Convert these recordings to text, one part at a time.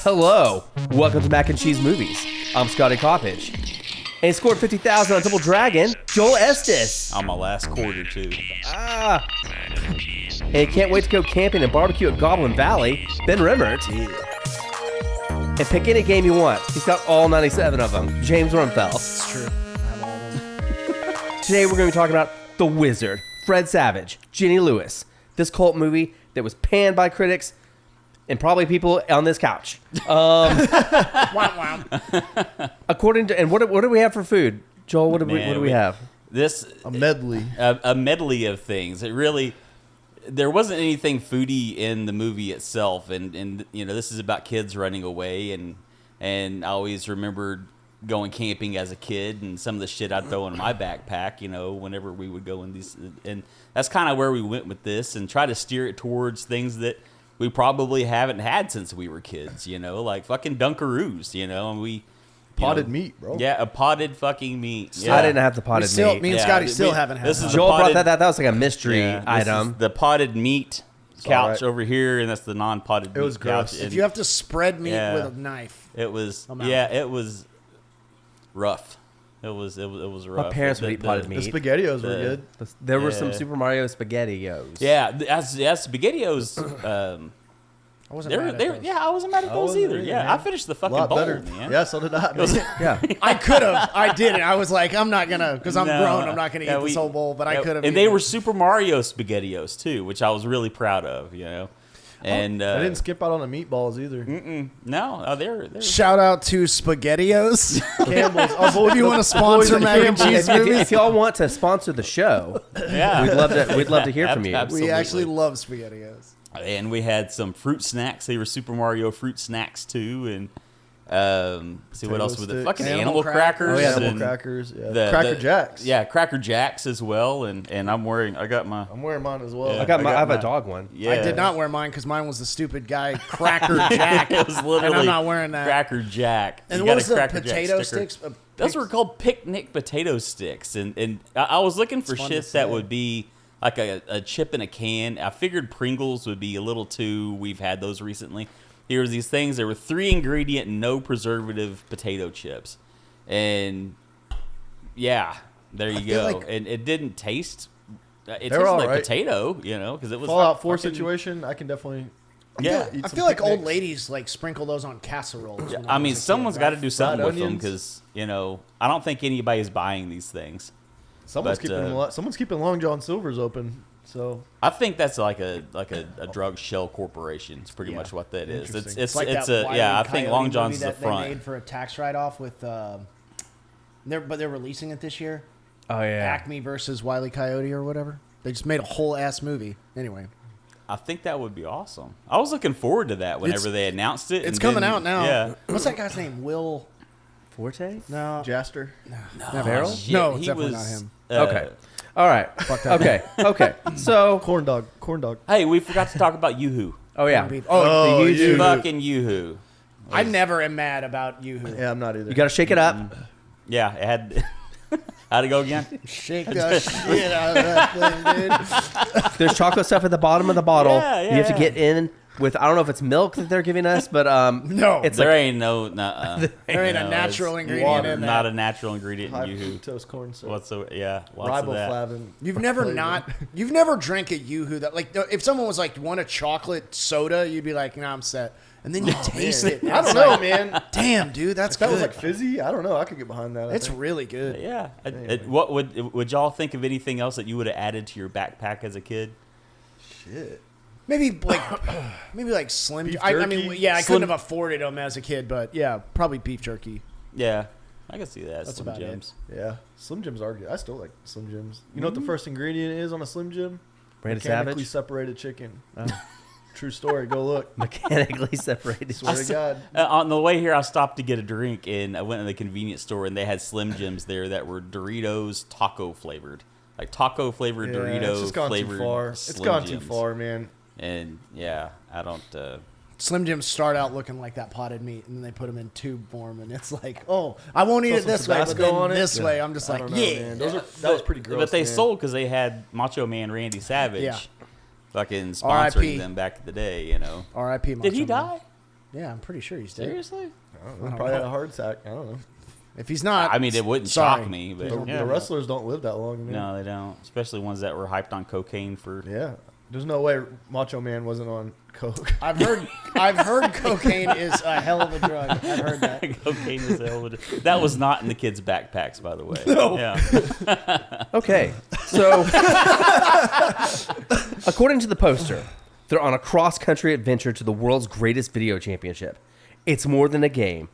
Hello, welcome to Mac and Cheese Movies. I'm Scotty Coppage. And he scored 50,000 on Double Dragon, Joel Estes. On my last quarter, too. And he can't wait to go camping and barbecue at Goblin Valley, Ben Rimmert. And pick any game you want. He's got all 97 of them. James Rumfeld. It's true. I have all of them. Today we're going to be talking about The Wizard, Fred Savage, Jenny Lewis. This cult movie that was panned by critics and probably people on this couch. Wow. According to, and what do we have for food? Joel, what do we have? A medley. A medley of things. It really, there wasn't anything foodie in the movie itself, and you know, this is about kids running away, and I always remembered going camping as a kid and some of the shit I'd throw in my backpack, you know, whenever we would go in these, and that's kind of where we went with this, and try to steer it towards things that we probably haven't had since we were kids, you know, like fucking Dunkaroos, you know, and potted meat, bro. Yeah, a potted fucking meat. Yeah. I didn't have the potted meat. Me and Scotty still haven't had that. Joel brought that. That was like a mystery item. The potted meat couch over here, and that's the non-potted meat was gross. couch. If you have to spread meat with a knife, it was it was rough. It was rough. My parents would eat potted meat. The SpaghettiOs were good. There were some Super Mario SpaghettiOs. Yeah, as SpaghettiOs. I wasn't mad at those. Yeah, I wasn't mad at those either. Yeah, I finished the fucking bowl, better. man. Yeah, so did I. Yeah. I could have. I didn't. I was like, I'm not gonna, because I'm grown. I'm not gonna eat this whole bowl. But I could have. And they were Super Mario SpaghettiOs too, which I was really proud of. You know. And I didn't skip out on the meatballs either. No, they're Shout out to SpaghettiOs. Campbell's. If you want to sponsor Mac and Cheese movies, If y'all want to sponsor the show, we'd love to hear from you. Absolutely. we actually love SpaghettiOs. And we had some fruit snacks. They were Super Mario fruit snacks too, and see what else with it? Fucking animal crackers. Oh yeah, and animal crackers. Yeah, Cracker Jacks. Yeah, Cracker Jacks as well. And I'm wearing mine as well. Yeah. I have a dog one. Yeah. I did not wear mine because mine was the stupid guy Cracker Jack. It was literally and I'm not wearing that. Cracker Jack. And You what got was a the Cracker Jack potato sticker. sticks? Those were called picnic potato sticks, and I was looking for It's fun to shit say. that would be like a chip in a can. I figured Pringles would be a little too. We've had those recently. Here were these things. There were 3 ingredient, no preservative potato chips, and yeah, there you go. like- and it didn't taste. It tasted all like right. potato, you know, because it was Fallout 4 fucking- situation. I can definitely. Yeah. eat I some feel like old picnics. ladies like sprinkle those on casseroles. when I was mean, a kid, someone's right? got to do something with them onions. because you know I don't think anybody's buying these things. Someone's But, keeping Long John Silver's open. So I think that's like a drug shell corporation. It's pretty Yeah. much what that is. Interesting. It's like it's that a Wile E. yeah. I think Coyote Long John's movie the that they front. made for a tax write-off with. But they're releasing it this year. Oh yeah. Acme versus Wile E. Coyote or whatever. They just made a whole ass movie. Anyway, I think that would be awesome. I was looking forward to that whenever they announced it. it's and coming then- out now. Yeah. What's that guy's name? Will? Forte? No. Jaster. Farrell? Shit, No, it's he definitely was, not him. Okay. All right. Okay. So, Corn dog. Hey, we forgot to talk about Yoo-Hoo. oh yeah. Oh, the huge Yoo-hoo. Fucking Yoo-Hoo. I never am mad about Yoo-Hoo. Yeah, I'm not either. You got to shake it up. Yeah, it had. How'd it go again? Shake the shit out of that thing, dude. There's chocolate stuff at the bottom of the bottle. Yeah, you have to yeah. get in with, I don't know if it's milk that they're giving us, but No. it's There like, ain't no. There ain't a natural ingredient in Not that. a natural ingredient High in Yoo-Hoo. fructose corn syrup. Whatsoever. Yeah, lots of that. Riboflavin. You've never drank a Yoo-Hoo that, like, if someone was like, want a chocolate soda, you'd be like, nah, I'm set. And then you taste it. and I it's don't know, like, man. Damn, dude, that's That good. was like fizzy. I don't know. I could get behind that. It's really good. Yeah. What would y'all think of anything else that you would have added to your backpack as a kid? shit. Maybe like Slim. Beef I mean, jerky? yeah, I Slim- couldn't have afforded them as a kid, but yeah, probably beef jerky. Yeah, I can see that. That's Slim about it. Jims. Yeah, Slim Jims are good. I still like Slim Jims. You know what the first ingredient is on a Slim Jim? Brandon Mechanically Savage. separated chicken. True story. Go look. Mechanically separated. Swear to God. On the way here, I stopped to get a drink, and I went to the convenience store, and they had Slim Jims there that were Doritos taco flavored, like taco flavored Yeah, Dorito it's just gone too flavored. far. Slim It's gone too Jims. far, man. And yeah, I don't. Slim Jims start out looking like that potted meat, and then they put them in tube form, and it's like, oh, I won't eat Throw it some this way, but Tabasco then on it? this Yeah. way, I'm just I like, don't know, yeah. man. That was pretty gross. But they man. sold because they had Macho Man Randy Savage, Yeah. fucking sponsoring R.I.P. them back in the day. You know. R.I.P. Did he Macho Man. die? Yeah, I'm pretty sure he's dead. Seriously? I don't know. Probably had a heart attack. I don't know. If he's not, I mean, it wouldn't sorry. shock me, but The wrestlers don't live that long. Man. no, they don't. Especially ones that were hyped on cocaine for. Yeah. There's no way Macho Man wasn't on coke. I've heard cocaine is a hell of a drug. I've heard that. Cocaine is a hell of a. That was not in the kids' backpacks, by the way. No. Yeah. Okay, so according to the poster, they're on a cross-country adventure to the world's greatest video championship. It's more than a game.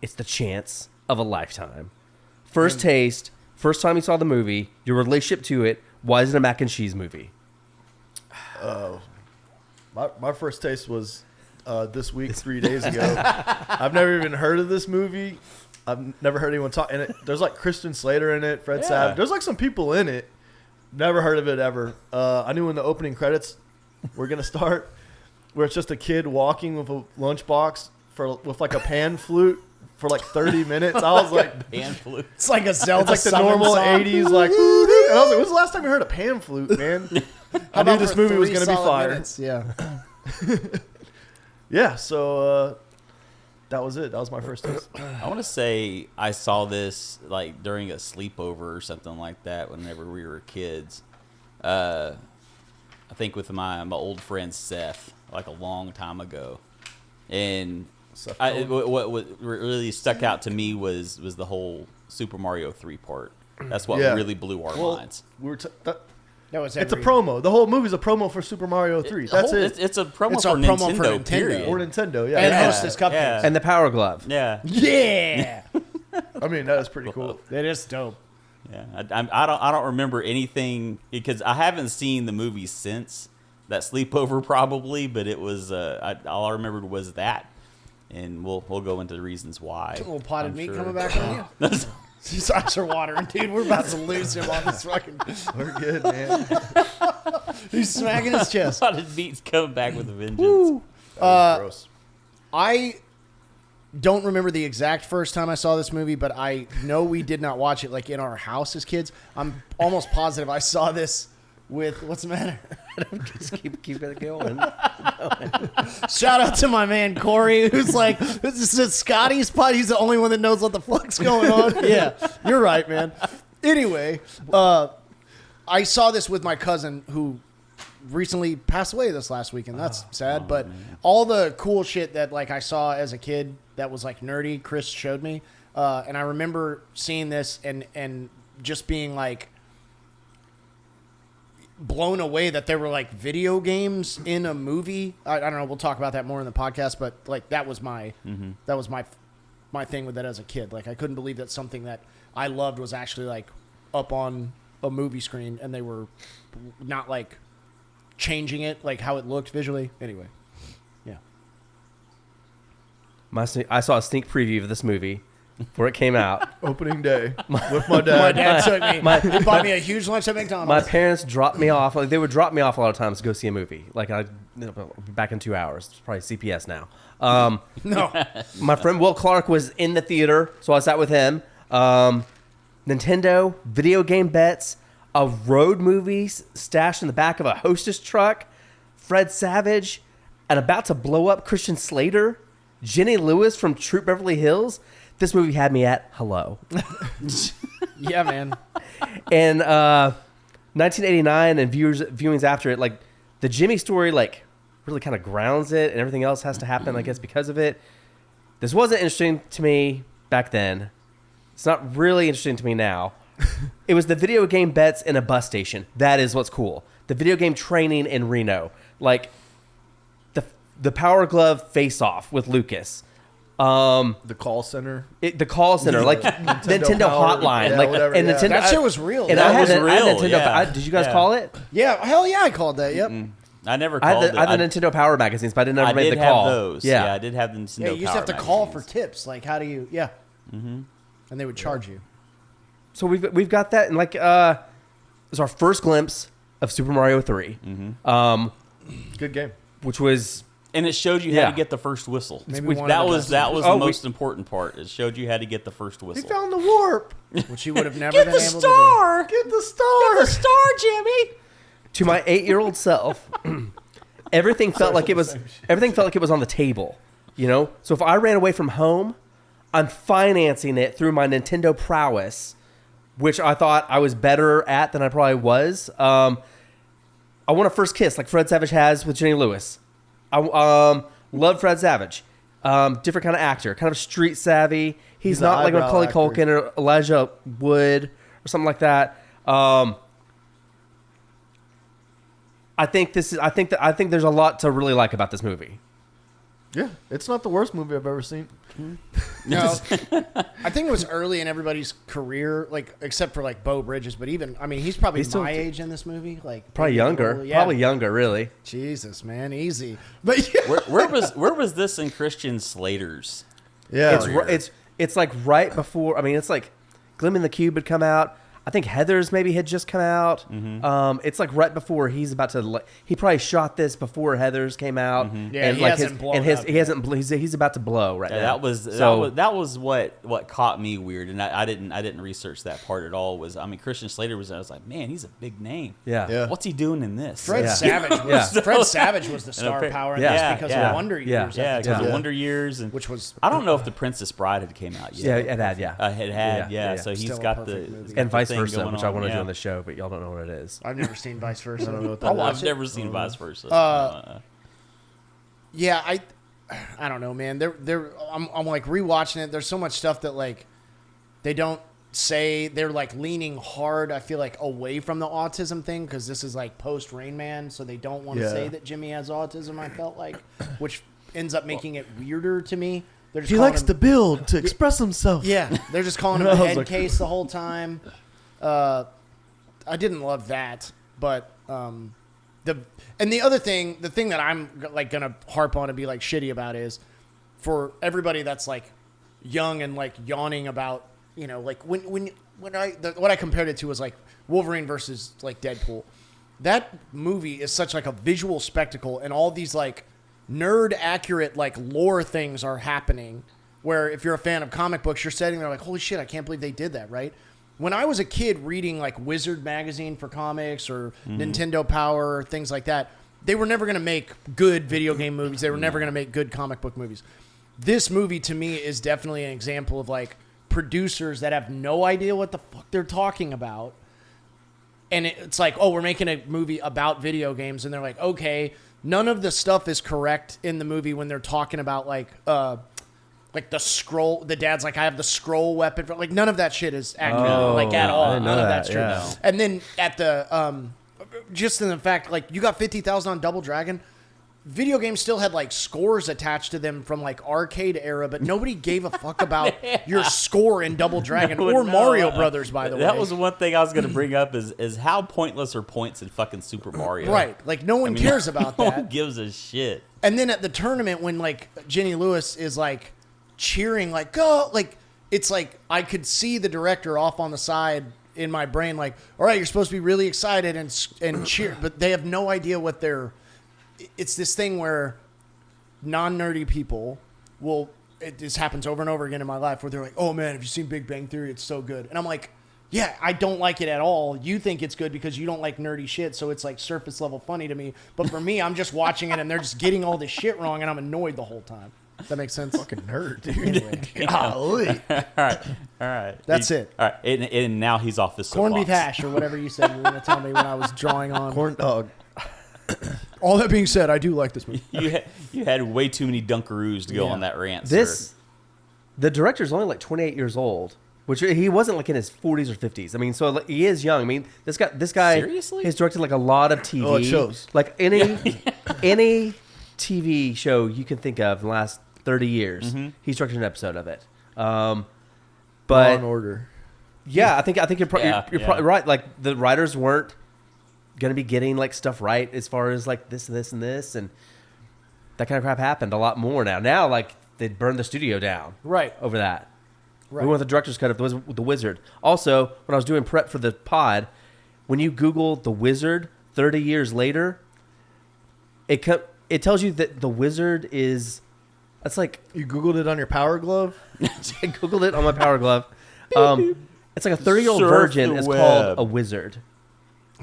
It's the chance of a lifetime. First taste, first time you saw the movie, your relationship to it. Why is it a mac and cheese movie? My first taste was this week, 3 days ago. I've never even heard of this movie. I've never heard anyone talk. And there's like Christian Slater in it, Fred Savage. There's like some people in it. Never heard of it ever. I knew when the opening credits were gonna start, where it's just a kid walking with a lunchbox with like a pan flute for like 30 minutes. I was like, Pan flute. It's like a Zelda. it's like the summon normal song. 80s, like. And I was like, when's the last time you heard a pan flute, man? I knew About this for movie was 3 gonna be solid fire. minutes, Yeah. Yeah, so that was it. That was my first taste. I want to say I saw this like during a sleepover or something like that whenever we were kids. I think with my old friend Seth, like a long time ago. And Seth what really stuck out to me was the whole Super Mario 3 part. That's what Yeah. really blew our minds. We were No, it's a promo. The whole movie's a promo for Super Mario 3. That's it. It's a promo, It's a for, promo Nintendo, for Nintendo. period. Or Nintendo, yeah. And Yeah. Hostess Cupcakes. Yeah. And the Power Glove. Yeah. Yeah. I mean, that is pretty cool. That is dope. Yeah, I don't remember anything because I haven't seen the movie since that sleepover probably, but it was all I remembered was that, and we'll go into the reasons why. A little potted I'm meat sure. coming back on you. His eyes are watering, dude. We're about to lose him on this fucking. We're good, man. He's smacking his chest. Potted meat's coming back with a vengeance. Gross. I don't remember the exact first time I saw this movie, but I know we did not watch it like in our house as kids. I'm almost positive I saw this with what's the matter? Just keep it going. Shout out to my man Corey, who's like, this is Scotty's pot. He's the only one that knows what the fuck's going on. Yeah, you're right, man. Anyway, I saw this with my cousin who recently passed away this last weekend. That's sad, but all the cool shit that like I saw as a kid that was like nerdy, Chris showed me, and I remember seeing this and just being like blown away that there were like video games in a movie. I don't know. We'll talk about that more in the podcast, but like that was my thing with that as a kid. Like I couldn't believe that something that I loved was actually like up on a movie screen, and they were not like changing it like how it looked visually. Anyway, yeah. I saw a sneak preview of this movie before it came out. Opening day with my My dad. dad took me. He bought me a huge lunch at McDonald's. My parents dropped me off. Like they would drop me off a lot of times to go see a movie. Like back in 2 hours. It's probably CPS now. No. My friend Will Clark was in the theater, so I sat with him. Nintendo, video game bets, a road movie stashed in the back of a Hostess truck, Fred Savage, and about to blow up Christian Slater, Jenny Lewis from Troop Beverly Hills. This movie had me at hello. Yeah, man. And 1989 and viewings after it, like the Jimmy story, like really kind of grounds it, and everything else has to happen, I guess, because of it. This wasn't interesting to me back then. It's not really interesting to me now. It was the video game bets in a bus station. That is what's cool. The video game training in Reno, like the Power Glove face-off with Lucas. The call center. The call center, like Nintendo Power, hotline, yeah, like whatever, and yeah. Nintendo. That shit was real. And That I had was I had real, Nintendo. yeah. Did you guys Yeah. call it? Yeah, hell yeah, I called that. Yep. I never I called had the it. Nintendo Power magazines, but I never I made did the call. have those. Yeah. I did have the Nintendo Yeah, you used to have to Power call for magazines. tips. Like, how do you? Yeah. Mm-hmm. And they would charge you. So we've got that, and like it was our first glimpse of Super Mario 3, Good game. which was And it showed you how to get the first whistle. Maybe Which, one that of the was best that was Oh, the we- most important part. It showed you how to get the first He whistle. found the warp. Which you would have never Get been the able star! Get the star. star, Jimmy! to my 8-year-old self. Everything felt like it was on the table. You know, so if I ran away from home, I'm financing it through my Nintendo prowess, which I thought I was better at than I probably was. I want a first kiss like Fred Savage has with Jenny Lewis. I love Fred Savage. Different kind of actor, kind of street savvy. He's an not like Macaulay eyebrow actor. Culkin or Elijah Wood or something like that. I think there's a lot to really like about this movie. Yeah, it's not the worst movie I've ever seen. No, I think it was early in everybody's career, like except for like Beau Bridges. But even, I mean, he's probably He's still- my age in this movie. Like Probably maybe younger. older. Yeah. Probably younger, really. Jesus, man, easy. But yeah. Where was this in Christian Slater's? Yeah, It's like right before. I mean, it's like Glim in the Cube had come out. I think Heathers maybe had just come out. It's like right before he's about to. He probably shot this before Heathers came out. Yeah, and he like hasn't blown his up he hasn't. He's about to blow right Yeah, now. that was what caught me weird, and I didn't research that part at all. Christian Slater I was like, man, he's a big name. Yeah. What's he doing in this? Fred Yeah. Savage was Fred Savage was the star power in Yeah. this because Yeah. of Wonder Yeah. Years. Yeah, at the because time. of Wonder Years, and Which was I don't know if The Princess Bride had came out Yeah, yet. it had. Yeah. Yeah. So he's Still a got perfect the movie. he's got And the vice thing versa, going which I want to do yeah. on the show, but y'all don't know what it is. I've never seen Vice Versa. I don't know what that I'll is. watch I've it. never seen vice versa. Yeah, I don't know, man. I'm like rewatching it. There's so much stuff that like they don't say. They're like leaning hard, I feel like, away from the autism thing because this is like post Rain Man, so they don't want to Yeah. say that Jimmy has autism. I felt like, which ends up making it weirder to me. They're just he calling likes him- to build to express himself. Yeah, they're just calling him I a was head like- case the whole time. I didn't love that, but the other thing, the thing that I'm like gonna harp on and be like shitty about is for everybody that's like young and like yawning about, you know, like when what I compared it to was like Wolverine versus like Deadpool. That movie is such like a visual spectacle, and all these like nerd accurate like lore things are happening. Where if you're a fan of comic books, you're sitting there like, holy shit, I can't believe they did that, right? When I was a kid reading like Wizard magazine for comics or Nintendo Power or things like that, they were never going to make good video game movies. They were never going to make good comic book movies. This movie to me is definitely an example of like producers that have no idea what the fuck they're talking about. And it's like, oh, we're making a movie about video games. And they're like, okay, none of the stuff is correct in the movie when they're talking about like the scroll. The dad's like, I have the scroll weapon. Like none of that shit is accurate, like at I all. didn't None know of that, that's true. yeah. And then at the just in the fact, like you got 50,000 on Double Dragon. Video games still had like scores attached to them from like arcade era, but nobody gave a fuck about your score in Double Dragon or Mario Brothers. By the way, that was one thing I was going to bring up is how pointless are points in fucking Super Mario? right. Like no one cares about No that. one gives a shit. And then at the tournament, when like Jenny Lewis is like cheering, like go, like it's like I could see the director off on the side in my brain, like, all right, you're supposed to be really excited and cheer, but they have no idea what they're. It's this thing where non-nerdy people will. This happens over and over again in my life where they're like, "Oh man, have you seen Big Bang Theory? It's so good," and I'm like. Yeah, I don't like it at all. You think it's good because you don't like nerdy shit, so it's like surface level funny to me. But for me, I'm just watching it and they're just getting all this shit wrong and I'm annoyed the whole time. Does that make sense? Fucking nerd, dude. Anyway, Golly. All right. That's it. All right, and now he's off the corned beef soapbox. hash or whatever you said you were going to tell me when I was drawing on. Corn dog. All that being said, I do like this movie. You had way too many Dunkaroos to go Yeah. on that rant. Sir. The director's only like 28 years old, which he wasn't like in his 40s or 50s. I mean, so like, he is young. I mean, this guy Seriously? has directed like a lot of TV. Oh, it shows. Like any TV show you can think of in the last 30 years, he's directed an episode of it. Law But and Order. yeah, I think you're Yeah, probably right. Like the writers weren't gonna be getting like stuff right as far as like this and this and this, and that kind of crap happened a lot more now. Now like they burned the studio down Right. over that. Right. We went with the director's cut of the Wizard. Also, when I was doing prep for the pod, when you Google the Wizard 30 years later, it tells you that the Wizard is. That's like You Googled it on your Power Glove? I Googled it on my Power Glove. It's like a 30-year-old Surf virgin the is web. called a wizard.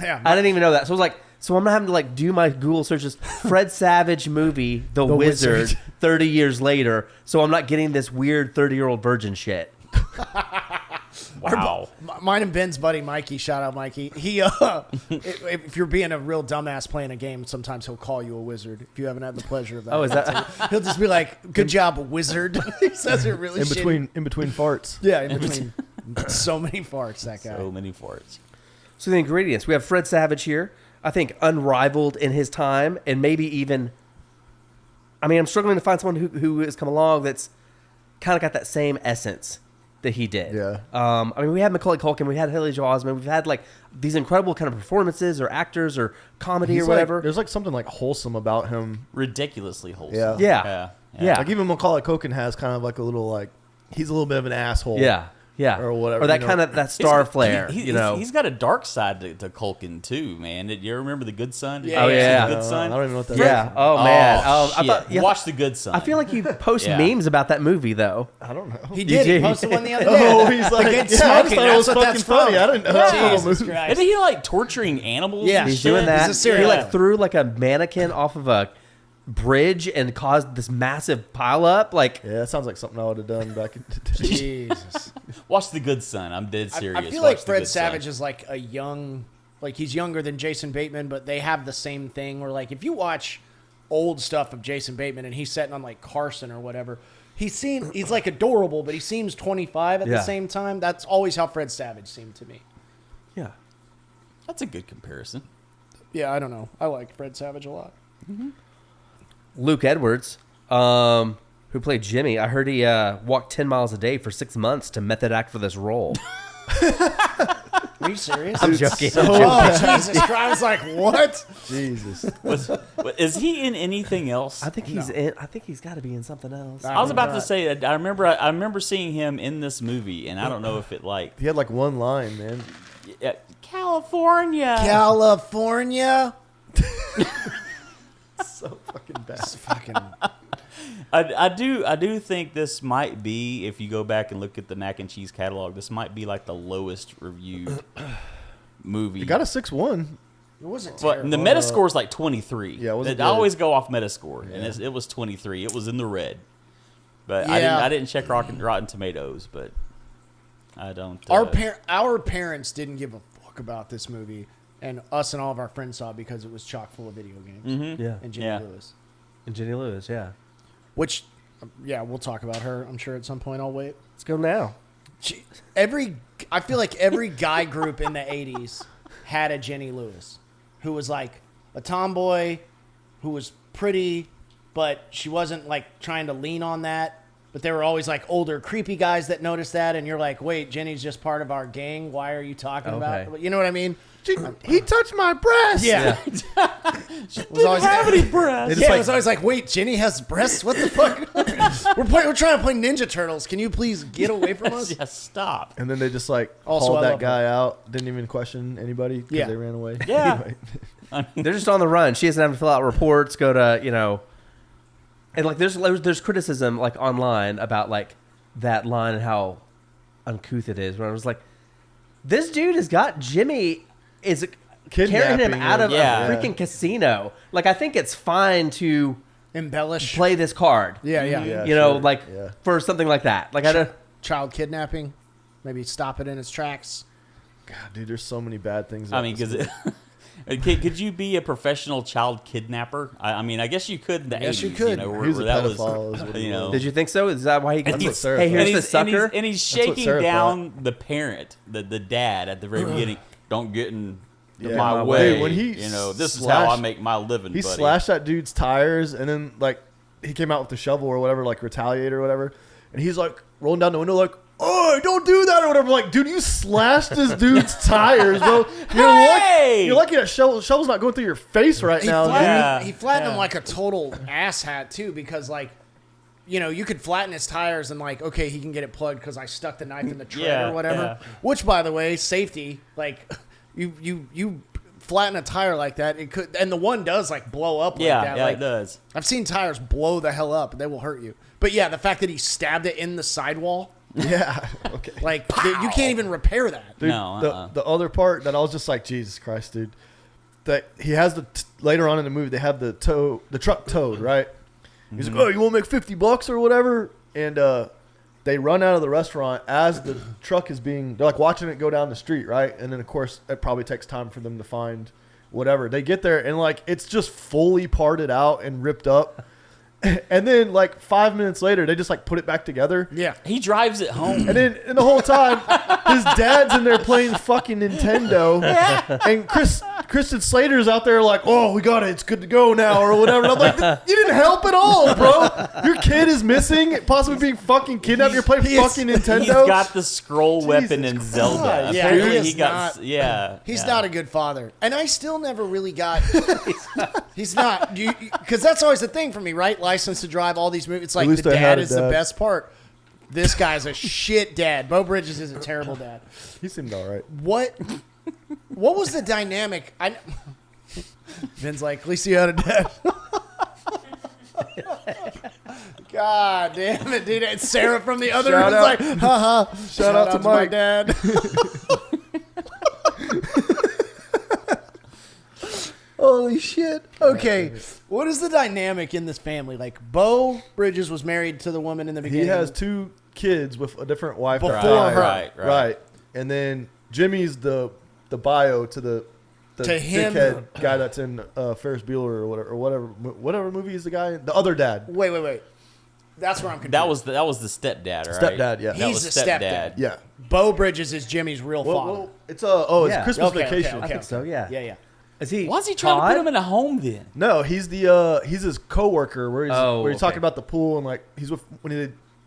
Yeah. I didn't even know that. So it was like So I'm not having to like do my Google searches. Fred Savage movie, The Wizard, Wizard. 30 years later. So I'm not getting this weird 30-year-old virgin shit. Wow. Mine and Ben's buddy Mikey, shout out Mikey. He, if you're being a real dumbass playing a game, sometimes he'll call you a wizard. If you haven't had the pleasure of that, Oh, is that? he'll just be like, "Good job, wizard." He says it really In shitty. between farts. Yeah, in between. So many farts, that guy. So many farts. So the ingredients, we have Fred Savage here. I think unrivaled in his time, and maybe even. I mean, I'm struggling to find someone who has come along that's kind of got that same essence that he did. Yeah. I mean, we had Macaulay Culkin, we had Haley Joel Osment, we've had like these incredible kind of performances or actors or comedy He's or whatever. Like, there's like something like wholesome about him. Ridiculously wholesome. Yeah. Yeah. Yeah. Like even Macaulay Culkin has kind of like a little like he's a little bit of an asshole. Yeah. Or whatever. Or that you know. kind of that star flare. He's got a dark side to Culkin too, man. Did you remember The Good Son? Did you Oh, ever see yeah. The Good Son. I don't even know what that is. Yeah. Oh man. Oh, I shit. thought, yeah, Watch The Good Son. I feel like you post Yeah. memes about that movie though. I don't know. He did. He did. posted one the other day. Oh, he's like, Good yeah, I just smoking. thought it was That's what fucking that's funny. from. I didn't know. that was a Jesus movie. Christ. Isn't he like torturing animals? Yeah. and He's shit? doing that. He's a serial He like killer. threw like a mannequin off of a bridge and caused this massive pile up. Like, Yeah, that sounds like something I would have done back in the day. Jesus. Watch The Good Son. I'm dead serious. I feel Watch like The Fred Good Son. Savage is like a young, like he's younger than Jason Bateman, but they have the same thing where like if you watch old stuff of Jason Bateman and he's sitting on like Carson or whatever, he's like adorable, but he seems 25 at the Yeah. same time. That's always how Fred Savage seemed to me. yeah. That's a good comparison. Yeah, I don't know. I like Fred Savage a lot. Luke Edwards, who played Jimmy, I heard he walked 10 miles a day for 6 months to method act for this role. Are you serious? I'm joking. Oh, Jesus Christ. I was like, what? Jesus. Is he in anything else? I think he's in. I think he's got to be in something else. I was about to say that I remember seeing him in this movie, and I don't know if it like He had like one line, man. California. California? So fucking bad. It's fucking... I do think this might be, if you go back and look at the mac and cheese catalog, this might be like the lowest reviewed movie. It got a 6.1. It wasn't But terrible. the Metascore is like 23. Yeah, it wasn't I good. always go off Metascore, and Yeah. it was 23. It was in the red. But Yeah. I didn't check Rotten Tomatoes, but I don't. Our parents didn't give a fuck about this movie, and us and all of our friends saw it because it was chock full of video games. Mhm. Yeah. And Jenny Yeah. Lewis. And Jenny Lewis, yeah. Which, yeah, we'll talk about her, I'm sure, at some point. I'll wait. Let's go now. I feel like every guy group in the 80s had a Jenny Lewis who was like a tomboy, who was pretty, but she wasn't like trying to lean on that. But there were always like older, creepy guys that noticed that, and you're like, wait, Jenny's just part of our gang. Why are you talking Okay. about? You know what I mean? He touched my breast. Yeah. Didn't have any breasts. Yeah, it was always like, wait, Jenny has breasts? What the fuck? we're trying to play Ninja Turtles. Can you please get away from us? Yeah, stop. And then they just like Also, hauled I that love guy out. Didn't even question anybody because Yeah. they ran away. Yeah. Anyway. They're just on the run. She doesn't have to fill out reports. Go to and like there's criticism like online about like that line and how uncouth it is. When I was like, this dude has got Jimmy is carrying him Kidnapping out of him. Yeah. a freaking casino. Like I think it's fine to Embellish. play this card. Yeah, yeah. Yeah. You know, sure. like Yeah. for something like that. Like I don't. Child kidnapping. Maybe stop it in its tracks. God, dude, there's so many bad things. I about mean, this because movie. could you be a professional child kidnapper? I mean, I guess you could in the 80s. Yes, you could. Where, He was where a that pedophile is was, what he you know. was. Did you think so? Is that why he? And what Sarah Hey, thought. here's and the he's, sucker. and he's That's what shaking Sarah down the parent, the dad at the very beginning. Don't get in Yeah. my My way. way. Dude, when he this is how I slashed- make my living, He buddy. slashed that dude's tires, and then like he came out with the shovel or whatever, like retaliate or whatever, and he's like rolling down the window like, "Oh, don't do that" or whatever. Like, dude, you slashed this dude's tires, bro. Hey! You're lucky that shovel's not going through your face right now, dude. Yeah. He flattened Yeah. him like a total asshat too, because like, you could flatten his tires and like, okay, he can get it plugged because I stuck the knife in the tread Yeah, or whatever. yeah. Which, by the way, safety, like, you flatten a tire like that, it could, and the one does like blow up like Yeah, that. yeah, like, it does. I've seen tires blow the hell up; they will hurt you. But yeah, the fact that he stabbed it in the sidewall, Yeah. Okay. like, you can't even repair that. Dude, No, the other part that I was just like, Jesus Christ, dude. that he has later on in the movie they have the truck towed, right? He's like, oh, you want to make $50 or whatever? And they run out of the restaurant as the truck is they're like watching it go down the street, right? And then of course it probably takes time for them to find whatever. They get there and like it's just fully parted out and ripped up. And then like 5 minutes later, they just like put it back together. Yeah. He drives it home. And then and the whole time, his dad's in there playing fucking Nintendo. And Kristen Slater's out there like, oh, we got it. It's good to go now or whatever. And I'm like, you didn't help at all, bro. Your kid is missing, possibly being fucking kidnapped. You're playing fucking Nintendo. He's got the scroll weapon in Christ. Zelda. Yeah, Apparently he is not- He's yeah. not a good father. And I still never really got... he's not. Because that's always the thing for me, right? License to Drive, all these movies. It's like least the I had dad a is the dad. best part. This guy's a shit dad. Beau Bridges is a terrible dad. He seemed all right. What was the dynamic? Vin's like, at least you had a dad. God damn it, dude. And Sarah from the other Shout room was out. like, haha. Shout out to my Mike. dad. Holy shit. Okay. What is the dynamic in this family? Like, Beau Bridges was married to the woman in the beginning. He has 2 kids with a different wife. Before that died. her. Right. And then Jimmy's the bio to the To him. dickhead guy that's in Ferris Bueller or whatever movie is the guy. The other dad. Wait. That's where I'm confused. That was the stepdad, right? Stepdad, yeah. That He's was the stepdad. Yeah. Beau Bridges is Jimmy's real father. It's Yeah. Christmas Okay, Vacation. I think so, yeah. Yeah. Is he? Why's he trying to put him in a home then? No, he's he's his coworker where he's Okay. talking about the pool and like he's with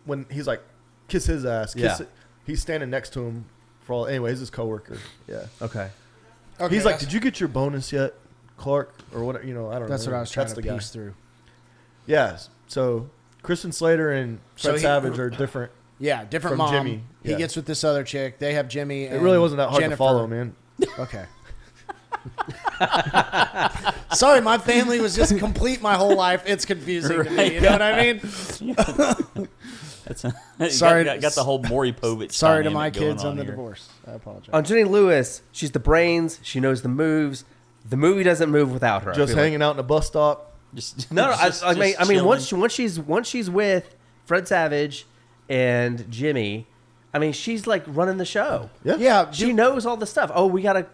when he's like kiss his ass. Yeah. He's standing next to him for all. Anyway, he's his coworker. Yeah. Okay. Okay, He's like, that's- did you get your bonus yet, Clark? Or what? You know, I don't know. That's what I was trying That's to the guy. piece through. Yeah. So Kristen Slater and Fred Savage are different. Yeah, different From mom. Jimmy. He Yeah. gets with this other chick. They have Jimmy. It really wasn't that hard Jennifer. to follow, man. Okay. Sorry, my family was just complete my whole life. It's confusing to me. You know what I mean? Sorry- got the whole Maury Povich. Sorry to my dynamic going kids on the here. divorce. I apologize. On Jenny Lewis, she's the brains. She knows the moves. The movie doesn't move without her. I Just feel like. hanging out in a bus stop. No, I mean, chilling. once she's with Fred Savage and Jimmy, I mean, she's like running the show. Yeah. Yeah, She knows all the stuff. Oh, we're gonna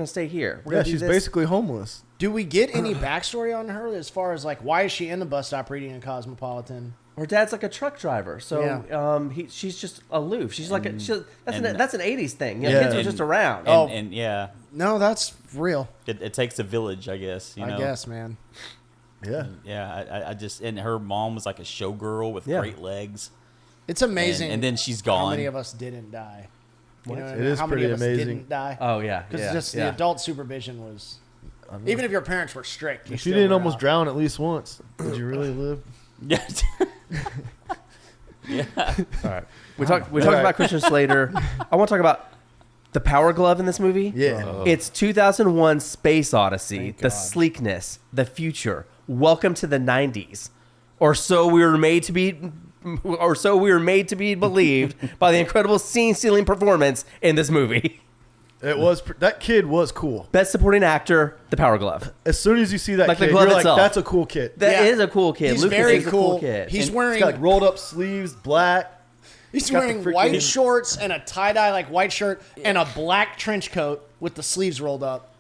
stay here. We're Yeah, gonna do she's this. basically homeless. do we get any backstory on her as far as like why is she in the bus stop reading a Cosmopolitan? Her dad's like a truck driver, so Yeah. she's just aloof. She's like that's and- an '80s thing. You know, Yeah. kids were just around. And yeah, No, that's real. it takes a village, I guess. You know? I guess, man. Yeah. Yeah, I just and her mom was like a showgirl with Yeah. great legs. It's amazing. And then she's How gone. many of us didn't die? You know what I It mean? is How many pretty of us amazing. didn't die? Oh yeah, Because yeah, just yeah. the adult supervision was. Even if your parents were strict, If you didn't almost drown at least once, did you really live? Yeah. Yeah. All right, we talked about Christian Slater. I want to talk about the Power Glove in this movie. Yeah. It's 2001: Space Odyssey. Thank The God. sleekness, the future. Welcome to the '90s, or so we were made to be. Or so we were made to be believed by the incredible scene-stealing performance in this movie. It was that kid was cool. Best supporting actor, The Power Glove. As soon as you see that Like the kid, glove you're itself. like, that's a cool kid. That is a cool kid. He's Lucas very is a cool. cool kid. He's And wearing it's got rolled up sleeves, black. He's got the wearing freaking- white shorts and a tie dye like white shirt and a black trench coat with the sleeves rolled up.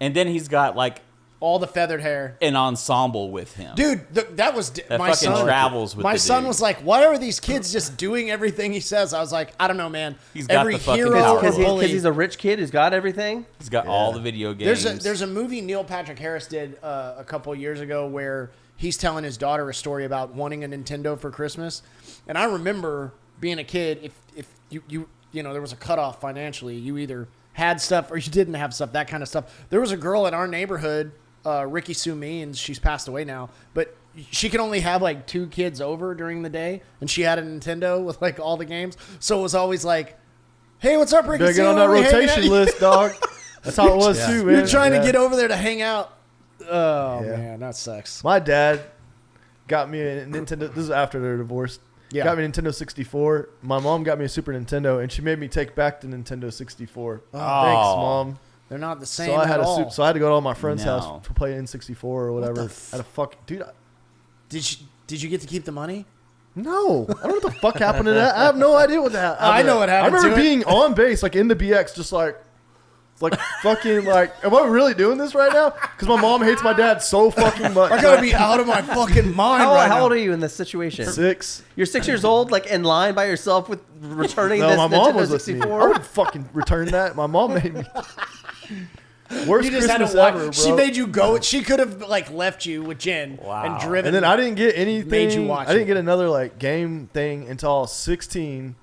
And then he's got like All the feathered hair. an ensemble with him. Dude, that was that my fucking son. travels with My the son dude. was like, "Why are these kids just doing everything he says?" I was like, "I don't know, man. He's got Every the fucking hero power. or Because bully." he's a rich kid who's got everything. He's got all the video games. There's a movie Neil Patrick Harris did a couple years ago where he's telling his daughter a story about wanting a Nintendo for Christmas, and I remember being a kid. If you know there was a cutoff financially, you either had stuff or you didn't have stuff. That kind of stuff. There was a girl in our neighborhood, Ricky Sue Means. She's passed away now, but she could only have like 2 kids over during the day, and she had a Nintendo with like all the games. So it was always like, "Hey, what's up, Ricky Better Sue? get on that We hanging rotation out?" list, dog. That's how it was too, man. You're trying Yeah. to get over there to hang out. Oh Yeah. man, that sucks. My dad got me a Nintendo. This is after their divorce. Yeah. Got me a Nintendo 64. My mom got me a Super Nintendo, and she made me take back the Nintendo 64. Thanks, Mom. They're not the same So I had at all. so I had to go to all my friends' No. house to play N64 or whatever. Had a fuck, dude. Did you get to keep the money? No, I don't know what the fuck happened to that. I have no idea what that. I know what happened I remember to it. being on base, like in the BX, just like fucking like. Am I really doing this right now? Because my mom hates my dad so fucking much. I gotta be out of my fucking mind How, right how now. old are you in this situation? 6. You're 6 years old, like in line by yourself with returning No, this my mom Nintendo was listening. 64. I would fucking return that. My mom made me. Worst You just had Christmas to watch. ever, bro. She made you go. She could have like left you with Jen Wow. and driven. And then I didn't get anything. Made you watch I didn't it. get another like game thing until I was 16,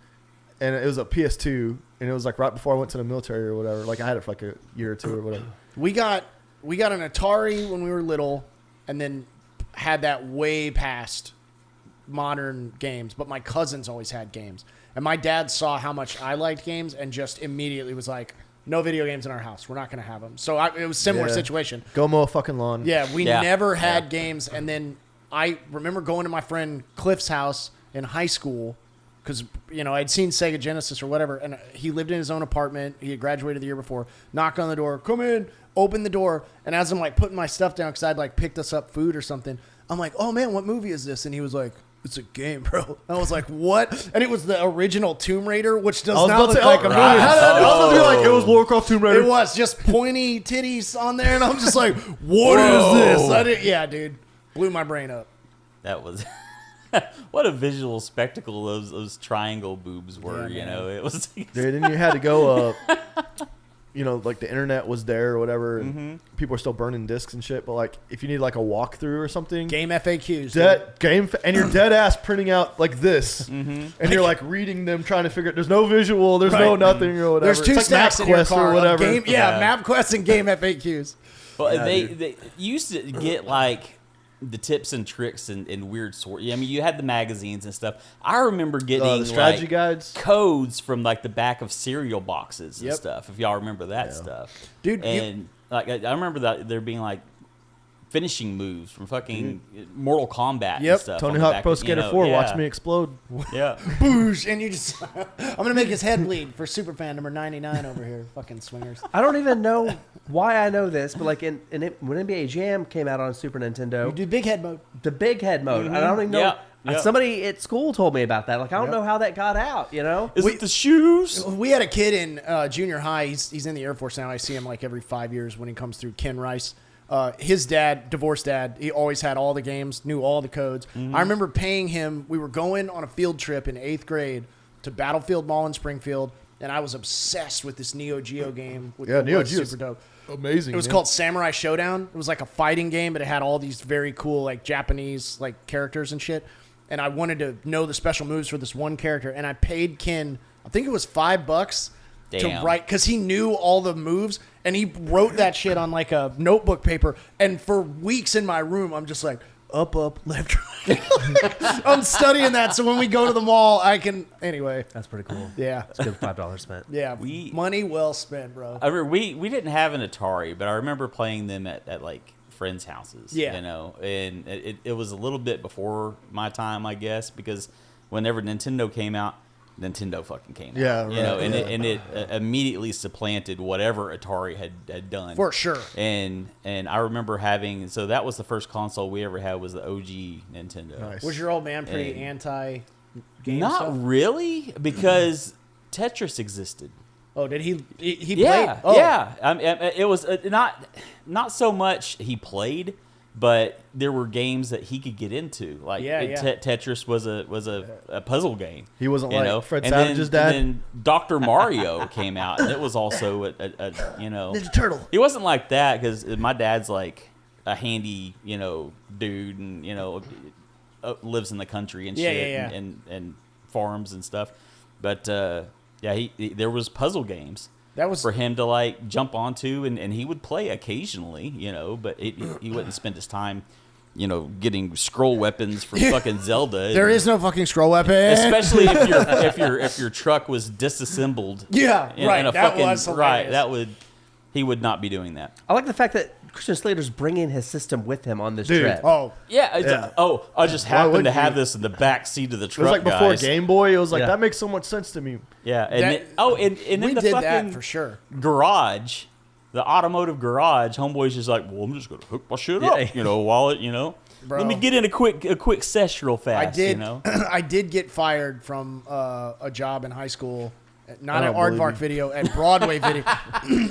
and it was a PS2, and it was like right before I went to the military or whatever. Like I had it for like a year or two or whatever. We got an Atari when we were little, and then had that way past modern games. But my cousins always had games, and my dad saw how much I liked games, and just immediately was like, "No video games in our house. We're not going to have them." So it was a similar Yeah. situation. Go mow a fucking lawn. Yeah, we Yeah. never had games, and then I remember going to my friend Cliff's house in high school. Because, I'd seen Sega Genesis or whatever, and he lived in his own apartment. He had graduated the year before. Knock on the door. Come in. Open the door. And as I'm, putting my stuff down because I'd, picked us up food or something, I'm like, oh, man, what movie is this? And he was like, it's a game, bro. And I was like, what? And it was the original Tomb Raider, which does not look like a movie. I was about to be like, it was Lara Croft Tomb Raider. It was just pointy titties on there, and I'm just like, what is this? Yeah, dude. Blew my brain up. That was what a visual spectacle those triangle boobs were. Yeah, It was. Dude, then you had to go, like the internet was there or whatever, and people are still burning discs and shit. But like, if you need like a walkthrough or something, Game FAQs. and you're dead ass printing out like this, and you're like reading them, trying to figure. There's no visual, there's no nothing or whatever. There's two it's like stacks in your MapQuest car. or whatever. Game, MapQuest and Game FAQs. Well, Yeah, they used to get like the tips and tricks and weird sort. I mean, you had the magazines and stuff. I remember getting The strategy like guides. codes from like the back of cereal boxes and Yep. stuff. If y'all remember that stuff, Dude, And like I remember that there being like finishing moves from fucking Mortal Kombat Yep. and stuff. on Tony the Hawk back Pro of- Skater yeah. 4, watch me explode. Yeah. Boosh, and you just I'm gonna make his head bleed for Superfan number 99 over here. Fucking swingers. I don't even know why I know this, but like when NBA Jam came out on Super Nintendo, You do big head mode. the big head mode. I don't even know. Yeah, yeah. Somebody at school told me about that. Like I don't know how that got out. Is it the shoes? We had a kid in junior high. He's in the Air Force now. I see him like every 5 years when he comes through. Ken Rice. His dad, divorced dad, he always had all the games, knew all the codes. I remember paying him. We were going on a field trip in 8th grade to Battlefield Mall in Springfield, and I was obsessed with this Neo Geo game. Yeah, Neo Geo Geo super dope. Amazing. It was called Samurai Showdown. It was like a fighting game, but it had all these very cool like Japanese like characters and shit. And I wanted to know the special moves for this one character, and I paid Ken, I think it was $5 to Damn. write, because he knew all the moves, and he wrote that shit on like a notebook paper. And for weeks in my room, I'm just like up, left, right. I'm studying that, so when we go to the mall, I can. Anyway, That's pretty cool. yeah, It's a good $5 spent. yeah, money well spent, bro. I remember we didn't have an Atari, but I remember playing them at like friends' houses. Yeah. And it was a little bit before my time, I guess, because whenever Nintendo came out, Nintendo fucking came out. Yeah, right, and yeah. it immediately supplanted whatever Atari had done. For sure. And I remember having, so that was the first console we ever had, was the OG Nintendo. Nice. Was your old man pretty And- anti game Not stuff? really, because Tetris existed. Oh, did he Yeah, played? Oh. yeah. It was not so much he played, but there were games that he could get into. Like Tetris was a puzzle game. He wasn't like Fred And Savage's dad? And then Dr. Mario came out, and it was also a Ninja Turtle. He wasn't like that because my dad's like a handy dude, and lives in the country and shit, yeah. And farms and stuff. But he there was puzzle games That was for him to like jump onto, and he would play occasionally, but he wouldn't spend his time, getting scroll weapons for fucking Zelda. There is no fucking scroll weapon. Especially if your truck was disassembled. Yeah, right. In a That fucking, was right. hilarious. He would not be doing that. I like the fact that Christian Slater's bringing his system with him on this Dude. trip. Oh, Yeah. I just happened to wouldn't have you? this in the back seat of the It was truck. like before guys. Game Boy. It was like, Yeah. that makes so much sense to me. Yeah. And That- then, and we then the did fucking that for sure. garage the automotive garage, homeboy's just like, well, I'm just gonna hook my shit Yeah. up, while it, Bro. let me get in a quick sesh real fast. I did. You know? I did get fired from a job in high school, not I at don't believe Aardvark you. Video, at Broadway Video.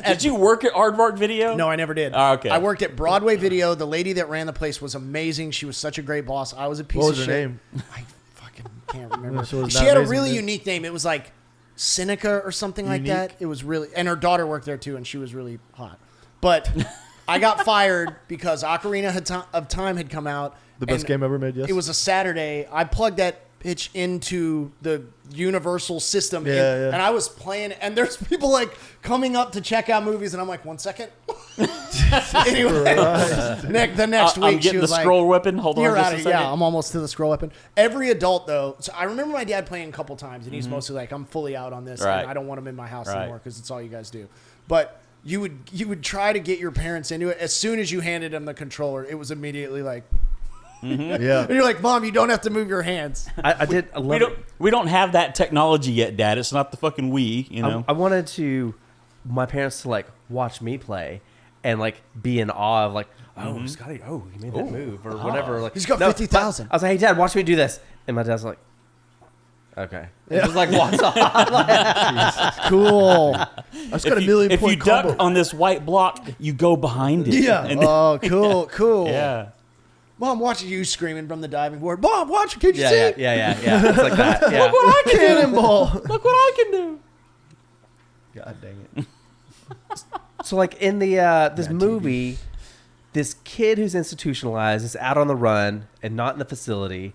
Did you work at Aardvark Video? No, I never did. Oh, okay. I worked at Broadway Video. The lady that ran the place was amazing. She was such a great boss. I was a piece What of was shit. her name? I fucking can't remember. So it was She not had a amazing, really dude? unique name. It was like Seneca or something like Unique? that. It was really, and her daughter worked there too, and she was really hot. But I got fired because Ocarina of Time had come out. The best and game ever made. Yes. It was a Saturday. I plugged that pitch into the Universal system, Yeah. and I was playing. And there's people like coming up to check out movies, and I'm like, 1 second. Anyway, the next week I'm she getting the was like, scroll weapon. Hold on "You're just out a of second. yeah." I'm almost to the scroll weapon. Every adult though, so I remember my dad playing a couple times, and he's mostly like, "I'm fully out on this, Right. and I don't want him in my house Right. anymore because it's all you guys do." But you would try to get your parents into it. As soon as you handed them the controller, it was immediately like. Yeah. And you're like, Mom, you don't have to move your hands. I did. I love We don't have that technology yet, Dad. It's not the fucking Wii, I wanted my parents to like watch me play and like be in awe of like, oh, Scotty, oh, he made that move or whatever. Like He's got no, 50,000. I was like, hey, Dad, watch me do this, and my dad's like, okay, it just like walks off. Cool. I just got a million If you point duck combo. on this white block, you go behind it. Yeah. And Oh, cool. yeah. Mom, watching you screaming from the diving board. Mom, watch it. Can you yeah, see yeah, it? yeah. It's like that. Yeah. I cannonball. Look what I can do. God dang it. So like in the this movie, this kid who's institutionalized is out on the run and not in the facility.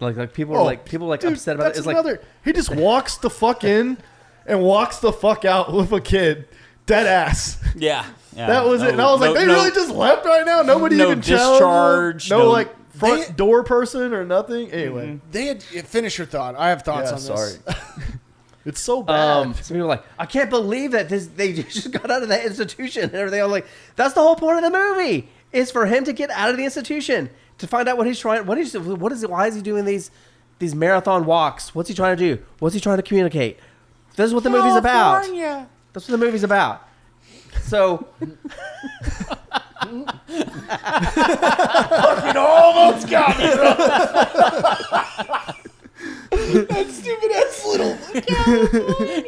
Like people are Dude, upset about it. that's It's like another. He just walks the fuck in and walks the fuck out with a kid. Dead ass. Yeah. That was it. And I was like, they really just left right now? Nobody no even challenged discharge, them? no- No, like front They- door person or nothing? Anyway. They had finish your thought. I have thoughts Yeah, on this. sorry. It's so bad. some people are like, I can't believe that they just got out of that institution and everything. I'm like, that's the whole point of the movie. Is for him to get out of the institution to find out what he's trying. Why is he doing these marathon walks? What's he trying to do? What's he trying to communicate? This is what the movie's about. That's what the movie's about. So, Fucking almost got me, bro. That stupid ass little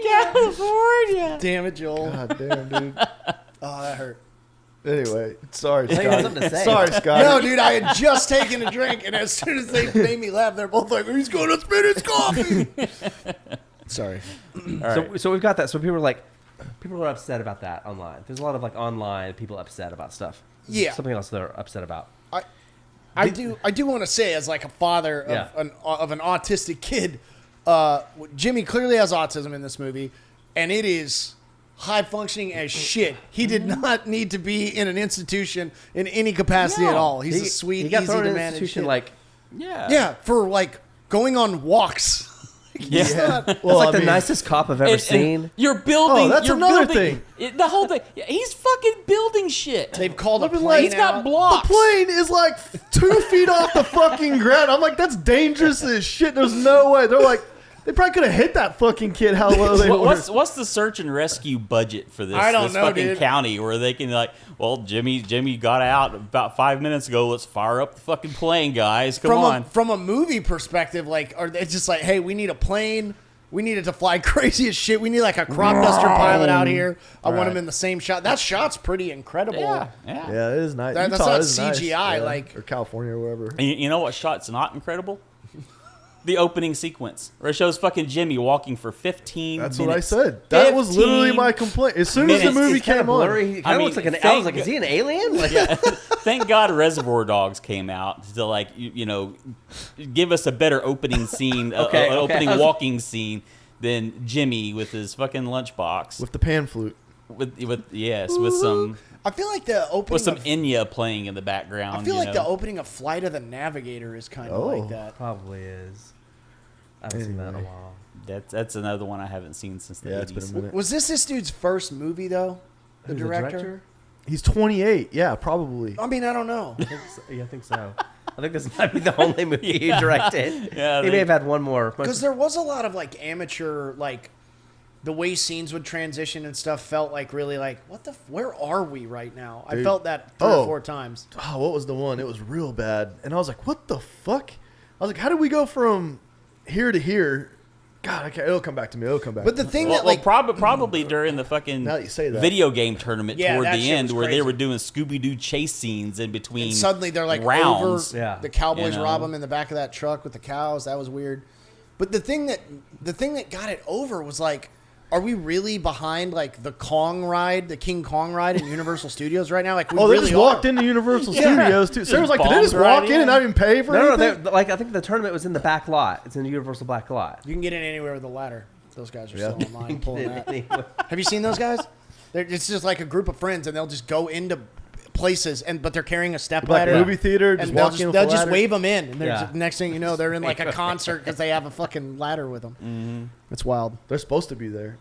California. Damn it, Joel. God damn, dude. Oh, that hurt. Anyway, sorry, I think I have Scott. something to say. Sorry, Scott. No, dude, I had just taken a drink, and as soon as they made me laugh, they're both like, he's going to spit his coffee. Sorry. All right. so we've got that. So people are upset about that online. There's a lot of like online people upset about stuff. Yeah. Something else they're upset about. I do want to say, as like a father of, Yeah. an autistic kid, Jimmy clearly has autism in this movie, and it is high functioning as shit. He did not need to be in an institution in any capacity at all. He's a sweet, He got easy thrown to in an manage institution kid. like yeah, for like going on walks. Yeah. that's like Well, I the mean- nicest cop I've ever seen. You're building. Oh, that's you're another building, the whole thing. He's fucking building shit. They've called a I've been plane like, He's got out. blocks. The plane is like 2 feet off the fucking ground. I'm like, that's dangerous as shit. There's no way. They're like, they probably could have hit that fucking kid how low they were. What's the search and rescue budget for this? I don't this know, fucking dude. county where they can like, well, Jimmy got out about 5 minutes ago. Let's fire up the fucking plane, guys. Come on. From a movie perspective, like, are they just like, hey, we need a plane. We need it to fly crazy as shit. We need like a crop duster pilot out here. I want him in the same shot. That shot's pretty incredible. Yeah. Yeah, it is nice. That's Utah not is nice. CGI, Yeah. like- or California or wherever. And you know what shot's not incredible? The opening sequence where it shows fucking Jimmy walking for 15 That's minutes. what I said. That was 15 literally my complaint. As soon as the minutes. movie It's kind of came on, blurry. He I kind of mean, looks like an. I thank was like, is he an alien? Like, Thank God Reservoir Dogs came out to like give us a better opening scene, Okay, an okay. opening walking scene than Jimmy with his fucking lunchbox with the pan flute. with some I feel like the opening. with some of, Enya playing in the background. I feel like you the know? opening of Flight of the Navigator is kind of Oh. like that. probably is. I haven't seen that in a Anyway. while. That's another one I haven't seen since the Yeah, 80s. it's been a minute. Was this dude's first movie though? The Who's director? He's 28. Yeah, probably. I mean, I don't know. I think so. Yeah, I think so. I think this might be the only movie he directed. Yeah, he may have had one more. Because there was a lot of like amateur like the way scenes would transition and stuff felt like really like, where are we right now? I Dude. felt that 3 or 4 times. Oh, what was the one? It was real bad. And I was like, what the fuck? I was like, how did we go from here to here? God, I can't. It'll come back to me. But the thing that, like, probably during the fucking Now that you say that. video game tournament Yeah, toward that the shit end was where they crazy. were doing Scooby-Doo chase scenes in between and suddenly they're like rounds. over Yeah. the Cowboys You know? rob them in the back of that truck with the cows. That was weird. But the thing that got it over was like, are we really behind like the King Kong ride in Universal Studios right now? Like, we They really just walked are. into Universal Studios too. Sarah was like, did they bombs just right walk in in. and not even pay for No, anything? like I think the tournament was in the back lot. It's in the Universal back lot. You can get in anywhere with a ladder. Those guys are still Yeah. online pulling that. Have you seen those guys? It's just like a group of friends, and they'll just go into places, but they're carrying a step Like ladder. movie theater, just and they'll walk in with they'll a just ladder. wave them in, and Yeah. next thing you know, they're in like a concert because they have a fucking ladder with them. Mm-hmm. It's wild. They're supposed to be there.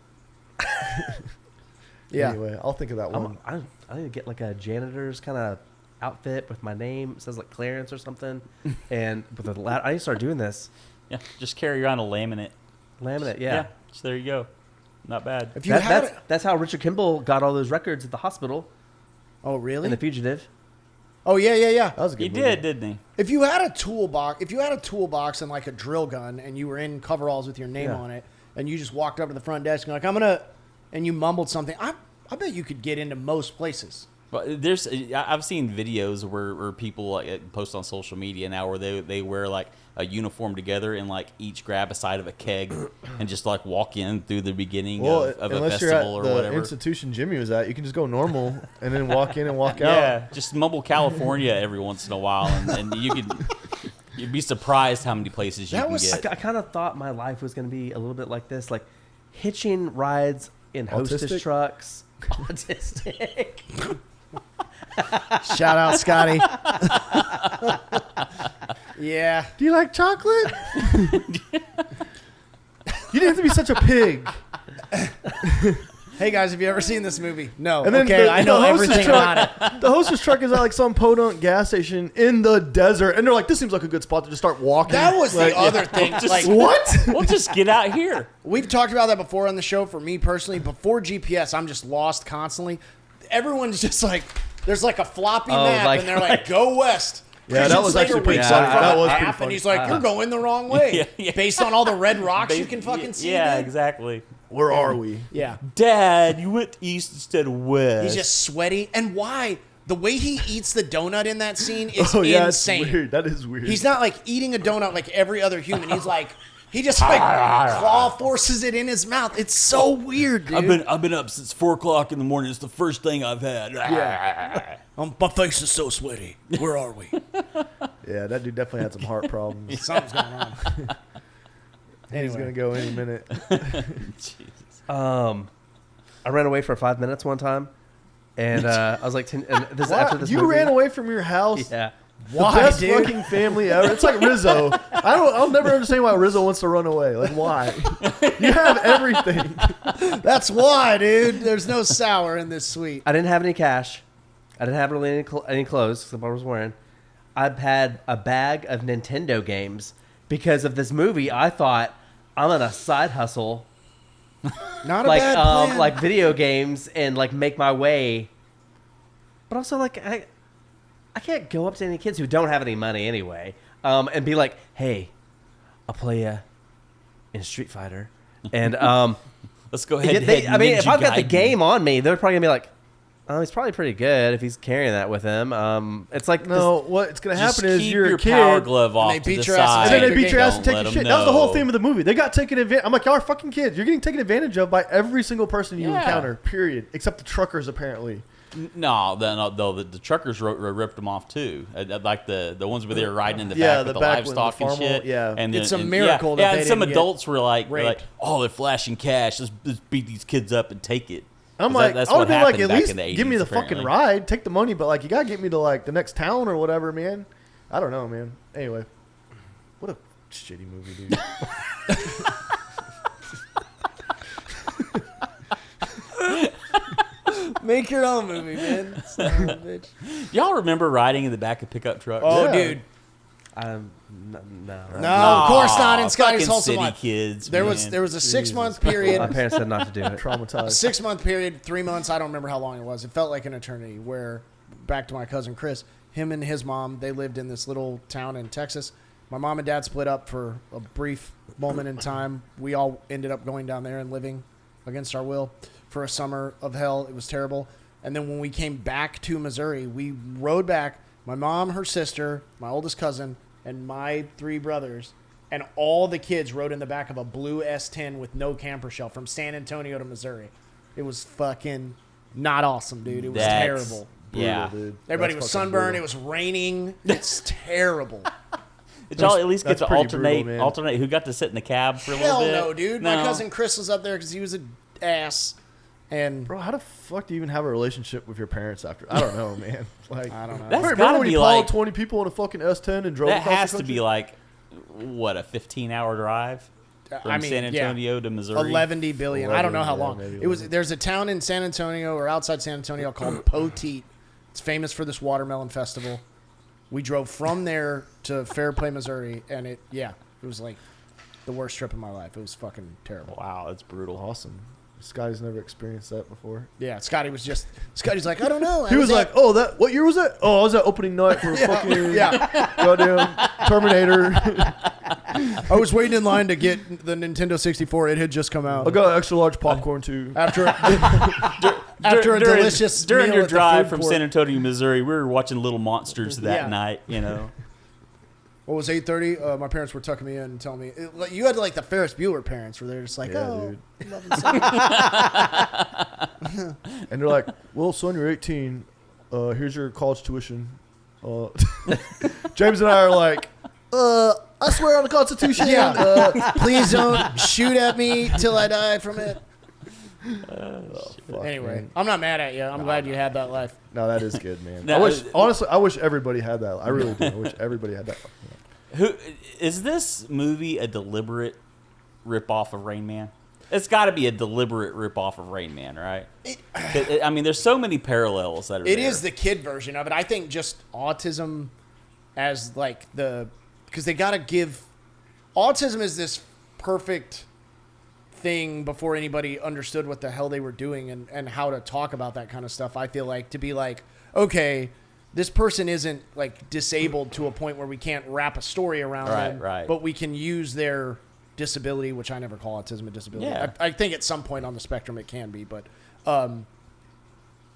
Yeah. Anyway, I'll think of that one. I need to get like a janitor's kind of outfit with my name. It says like Clarence or something. And with the ladder, I need to start doing this. Yeah, just carry around a laminate. Laminate, yeah. So there you go. Not bad. If you had, That's how Richard Kimball got all those records at the hospital oh really? in The Fugitive. Oh yeah. That was a good He movie. did, didn't he? If you had a toolbox and like a drill gun, and you were in coveralls with your name Yeah. on it, and you just walked up to the front desk and and you mumbled something, I bet you could get into most places. But I've seen videos where people like post on social media now where they wear like a uniform together and like each grab a side of a keg and just like walk in through the beginning of a unless you're at festival or the whatever. institution Jimmy was at, you can just go normal and then walk in and walk out. Yeah, just mumble California every once in a while, and you'd be surprised how many places you can get. I kind of thought my life was going to be a little bit like this, like hitching rides in hostess Autistic? trucks. Autistic. Shout out, Scotty. Yeah. Do you like chocolate? You didn't have to be such a pig. Hey guys, have you ever seen this movie? No. And then Okay, I know hostess everything truck, about it. The hostess truck is at like some podunk gas station in the desert, and they're like, "This seems like a good spot to just start walking." That was Like, the other thing. Like, what? We'll just get out here. we've talked about that before on the show. For me personally, before GPS, I'm just lost constantly. Everyone's just like, there's like a floppy map, like- and they're like, "Go west." Yeah, that was Slater actually pretty wakes funny. up from That a was nap, pretty and funny. he's like, "You're going the wrong way," Yeah. based on all the red rocks you can fucking see. Yeah, dude. exactly. Where are we? Yeah. Dad, you went east instead of west. He's just sweaty, and why? The way he eats the donut in that scene is Oh yeah, insane. it's weird. That is weird. He's not like eating a donut like every other human. He's like, he just like claw forces it in his mouth. It's so weird, dude. I've been up since 4 o'clock in the morning. It's the first thing I've had. Yeah. My face is so sweaty. Where are we? Yeah, that dude definitely had some heart problems. Something's going on. He's gonna go any minute. I ran away for 5 minutes one time, and I was like, and this is after this You movie. ran away from your house. Yeah. The Why, best dude? fucking family ever. It's like Rizzo. I'll never understand why Rizzo wants to run away. Like why? You have everything. That's why, dude. There's no sour in this sweet. I didn't have any cash. I didn't have really any clothes because I was wearing. I had a bag of Nintendo games because of this movie. I thought I'm gonna side hustle Not a bad plan. like video games and like make my way. But also like I can't go up to any kids who don't have any money anyway, and be like, "Hey, I'll play you in Street Fighter," and Let's go ahead. I mean, if I've got the game on me, they're probably gonna be like, "Oh, he's probably pretty good if he's carrying that with him." It's like No, what's gonna Just happen is keep you're your a kid. power glove off they to beat the your ass side. And then they beat your ass Don't and take let your 'em shit. That was the whole know. theme of the movie. They got taken advantage. I'm like, y'all are fucking kids. You're getting taken advantage of by every single person you Yeah. encounter. Period. Except the truckers, apparently. No, the truckers ripped them off too. Like the ones where they were riding in the Yeah, back the with the back with livestock the and farmer, shit. yeah. And It's a and- miracle that Yeah, they and some didn't get adults were like, raped. "Oh, they're flashing cash. Let's beat these kids up and take it." I'm 'Cause like, that's I would what be like, happened at back least in the give me 80s, the fucking apparently. ride. Take the money, but like, you gotta get me to like the next town or whatever, man. I don't know, man. Anyway, what a shitty movie, dude. Make your own movie, man. Son of a bitch. Y'all remember riding in the back of pickup trucks? Oh, Yeah. dude. No. No, of course not. In Aw, Scotty's fucking wholesome city life. kids. There man. was a 6-month period. My parents said not to do it. A Traumatized. 6-month period, 3 months. I don't remember how long it was. It felt like an eternity. Where, back to my cousin Chris, him and his mom, they lived in this little town in Texas. My mom and dad split up for a brief moment in time. We all ended up going down there and living against our will for a summer of hell. It was terrible. And then when we came back to Missouri, we rode back. My mom, her sister, my oldest cousin, and my 3 brothers, and all the kids rode in the back of a blue S10 with no camper shell from San Antonio to Missouri. It was fucking not awesome, dude. It was That's- terrible. Yeah. Brutal, dude. Everybody That's was fucking sunburned. brutal. It was raining. It's terrible. Did y'all at least get That's to pretty brutal, man. alternate? Who got to sit in the cab for a Hell little bit? no, dude. My cousin Chris was up there because he was an ass. And Bro, how the fuck do you even have a relationship with your parents after? I don't know, man. Like, I don't know. That's remember gotta when be you piled like 20 people in a fucking S10 and drove that across has the to be country? like what, a 15-hour drive from San Antonio to Missouri. 11 billion. I don't know how 11, long. yeah, maybe It was. 11. There's a town in San Antonio or outside San Antonio called Poteet. It's famous for this watermelon festival. We drove from there to Fairplay, Missouri, and it was like the worst trip of my life. It was fucking terrible. Wow, that's brutal. Awesome. Scotty's never experienced that before. Yeah, Scotty's like, I don't know. He was like, "Oh, what year was that? Oh, I was at opening night for fucking goddamn Terminator. I was waiting in line to get the Nintendo 64. It had just come out. I got extra large popcorn too." After a delicious during meal your at the drive food from court. San Antonio, Missouri, we were watching Little Monsters that Yeah. night. You know, What was 8:30? My parents were tucking me in and telling me you had like the Ferris Bueller parents where they're just like, Yeah, oh, dude. love and son. And they're like, "Well, son, you're 18. Here's your college tuition." James and I are like, "I swear on the Constitution." Yeah. Please don't shoot at me till I die from it. Fuck, Anyway, man. I'm not mad at you. I'm glad you had that life. No, that is good, man. No, I wish everybody had that. I really do. I wish everybody had that. who is this movie a deliberate rip-off of Rain Man? It's got to be a deliberate rip-off of Rain Man, right? I mean, there's so many parallels that are It there. is the kid version of it. I think just autism as like because they got to give autism is this perfect thing before anybody understood what the hell they were doing and how to talk about that kind of stuff. I feel like to be like, okay, this person isn't like disabled to a point where we can't wrap a story around them, right. but we can use their disability, which I never call autism a disability. Yeah. I think at some point on the spectrum it can be, but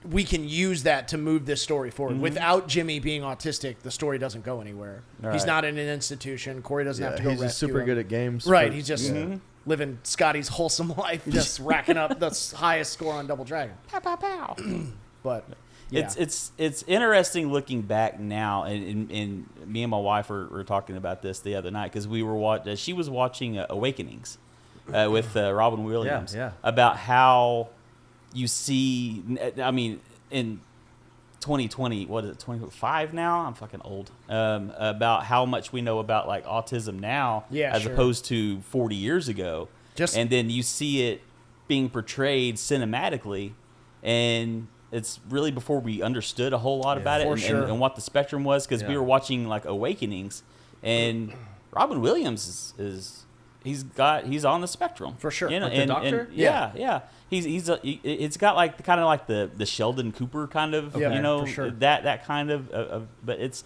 we can use that to move this story forward. Mm-hmm. Without Jimmy being autistic, the story doesn't go anywhere. Right. He's not in an institution. Corey doesn't have to go He's just rescue super him. good at games. Right, for- he's just Mm-hmm. living Scotty's wholesome life, just racking up the highest score on Double Dragon. Pow, pow, pow. But yeah. It's interesting looking back now, and me and my wife were talking about this the other night because we were she was watching Awakenings with Robin Williams. Yeah. About how you see, I mean, in 2020, what is it, 25 now? I'm fucking old. About how much we know about like autism now, Yeah, as sure. opposed to 40 years ago. And then you see it being portrayed cinematically, and it's really before we understood a whole lot about it for and, sure. and what the spectrum was, because we Yeah. were watching like Awakenings, and Robin Williams is he's on the spectrum For sure. You know, Like the Doctor? and yeah. It's got like kind of like the Sheldon Cooper kind of Yeah, you know for sure. that kind of but it's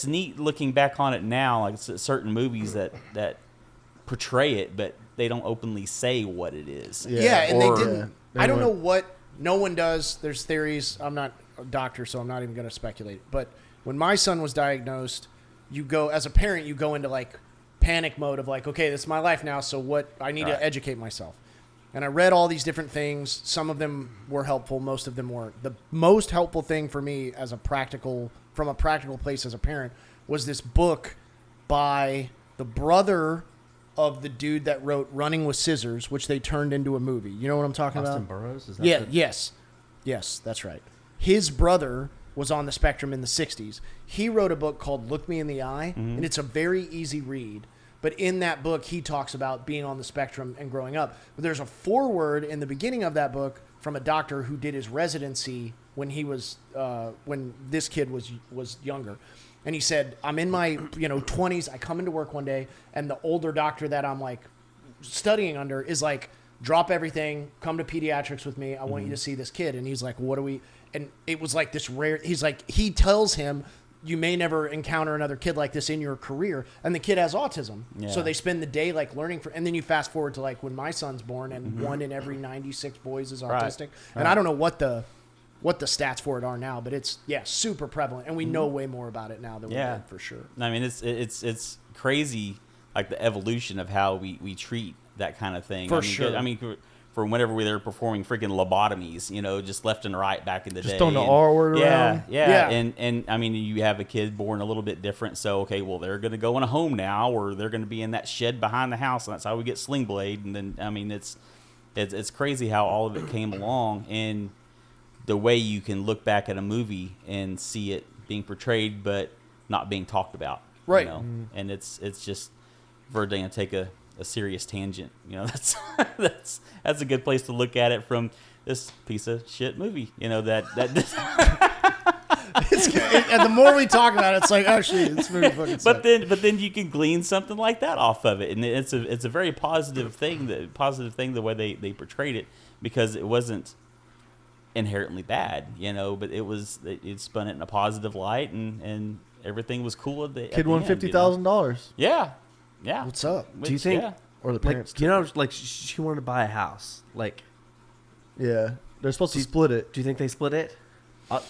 neat looking back on it now, like certain movies that portray it, but they don't openly say what it is. Yeah, and Or- they didn't. Yeah. I don't know what. No one does. There's theories. I'm not a doctor, so I'm not even going to speculate. But when my son was diagnosed, you go as a parent, you go into like panic mode of like, okay, this is my life now. So what? I need Right. to educate myself. And I read all these different things. Some of them were helpful. Most of them weren't. The most helpful thing for me from a practical place as a parent was this book by the brother of the dude that wrote Running with Scissors, which they turned into a movie. You know what I'm talking Austin about? Burroughs? Is that Yeah, the- yes, that's right. His brother was on the spectrum in the 60s. He wrote a book called Look Me in the Eye, and it's a very easy read. But in that book, he talks about being on the spectrum and growing up. But there's a foreword in the beginning of that book from a doctor who did his residency when he was when this kid was younger. And he said, I'm in my 20s. I come into work one day, and the older doctor that I'm like studying under is like, drop everything, come to pediatrics with me. I want you to see this kid. And he's like, what do we? And it was like this rare. He's like, he tells him, you may never encounter another kid like this in your career. And the kid has autism. Yeah. So they spend the day like learning and then you fast forward to like when my son's born and 1 in every 96 boys is autistic. Right. And I don't know what the stats for it are now, but it's super prevalent. And we know way more about it now than we did for sure. I mean, it's crazy, like the evolution of how we treat that kind of thing. For sure. I mean, from whenever we were performing freaking lobotomies, just left and right back in the day. Just throwing the R word around. Yeah. And I mean, you have a kid born a little bit different. So, okay, well, they're going to go in a home now, or they're going to be in that shed behind the house. And that's how we get Sling Blade. And then, I mean, it's crazy how all of it came along. And the way you can look back at a movie and see it being portrayed, but not being talked about. Right. And it's just, we're going to take a serious tangent. That's a good place to look at it from this piece of shit movie. That it's good. And the more we talk about it, it's like, actually, this movie fucking sucks. But then you can glean something like that off of it, and it's a very positive thing. The way they portrayed it, because it wasn't inherently bad, but it spun it in a positive light, and everything was cool at the kid at won the end, $50,000. Yeah. What's up? Do you think? Yeah. Or the parents. Like she wanted to buy a house. Like, yeah, they're supposed to split it. do you think they split it?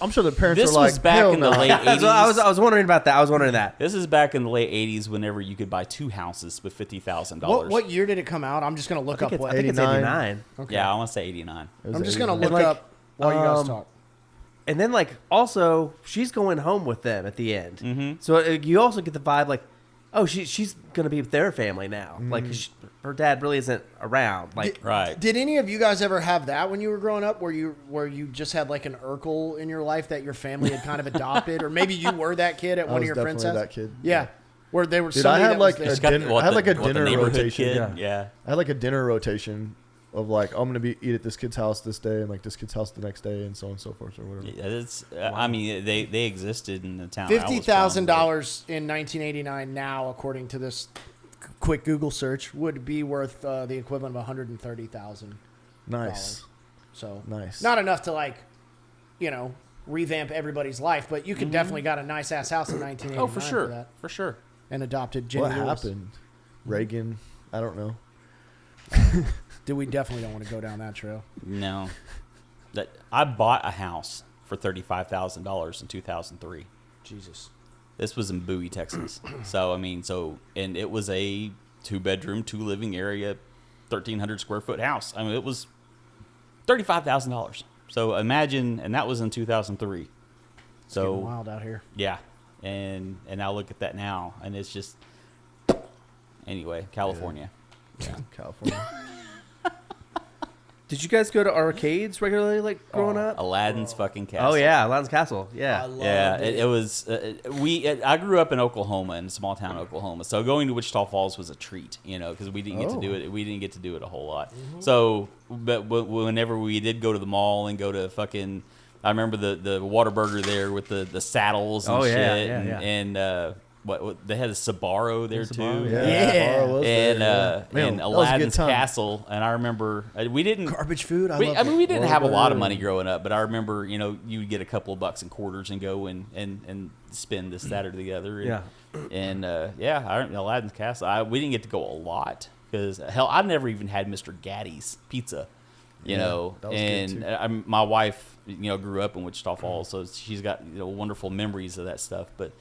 I'm sure the parents This are like, was back hell in the no. late 80s. I was wondering about that. I was wondering that. This is back in the late 80s, whenever you could buy 2 houses with $50,000. What year did it come out? I'm just going to look up what. I think it's 89. Okay. Yeah, I want to say 89. I'm just going to 89. look up while you guys talk. And then, like, also, she's going home with them at the end. Mm-hmm. So you also get the vibe, like, oh, she's going to be with their family now. Like, her dad really isn't around. Like, Right. Did any of you guys ever have that when you were growing up, where you just had like an Urkel in your life that your family had kind of adopted, or maybe you were that kid at one of your friends' houses? that kid. Yeah, where they were. Dude, I had like a got dinner. what I had the- like a what the dinner neighborhood rotation. kid? Yeah. I had like a dinner rotation of like, I'm gonna eat at this kid's house this day, and like this kid's house the next day, and so on and so forth, or whatever. Yeah, it's. I mean, they existed in the town. I was from, $50,000 in 1989 now, according to this quick Google search, would be worth the equivalent of $130,000. Nice. So Nice. not enough to like, revamp everybody's life, but you could definitely got a nice ass house in 1989. Oh, for sure. that, For sure. and adopted Jenny What Lewis. happened? Reagan? I don't know. Dude, we definitely don't want to go down that trail. No. I bought a house for $35,000 in 2003. Jesus. This was in Bowie, Texas. So, I mean, and it was a 2-bedroom, 2-living area, 1,300 square foot house. I mean, it was $35,000. So imagine, and that was in 2003. It's So getting wild out here. yeah, and I look at that now, and it's just, anyway, California. Yeah, California. did you guys go to arcades regularly, like, growing up? Aladdin's fucking castle. Oh, yeah, Aladdin's Castle. Yeah. Yeah, it was. I grew up in Oklahoma, in small town Oklahoma. So going to Wichita Falls was a treat, because we didn't get to do it. We didn't get to do it a whole lot. So, but whenever we did go to the mall and go to fucking, I remember the Whataburger there with the saddles and Oh, yeah, shit, yeah. and what they had a Sbarro there too. Yeah. Bar was And there, yeah. Man, and that was a good Aladdin's time. Castle, and I remember we didn't Garbage food. I we didn't have a lot of Whataburger. money growing up, but I remember, you would get a couple of bucks in quarters and go and spend this, that, or the other. And, Yeah. Aladdin's Castle. We didn't get to go a lot because hell, I never even had Mr. Gaddy's pizza. that was good And my wife, grew up in Wichita Falls, so she's got wonderful memories of that stuff. But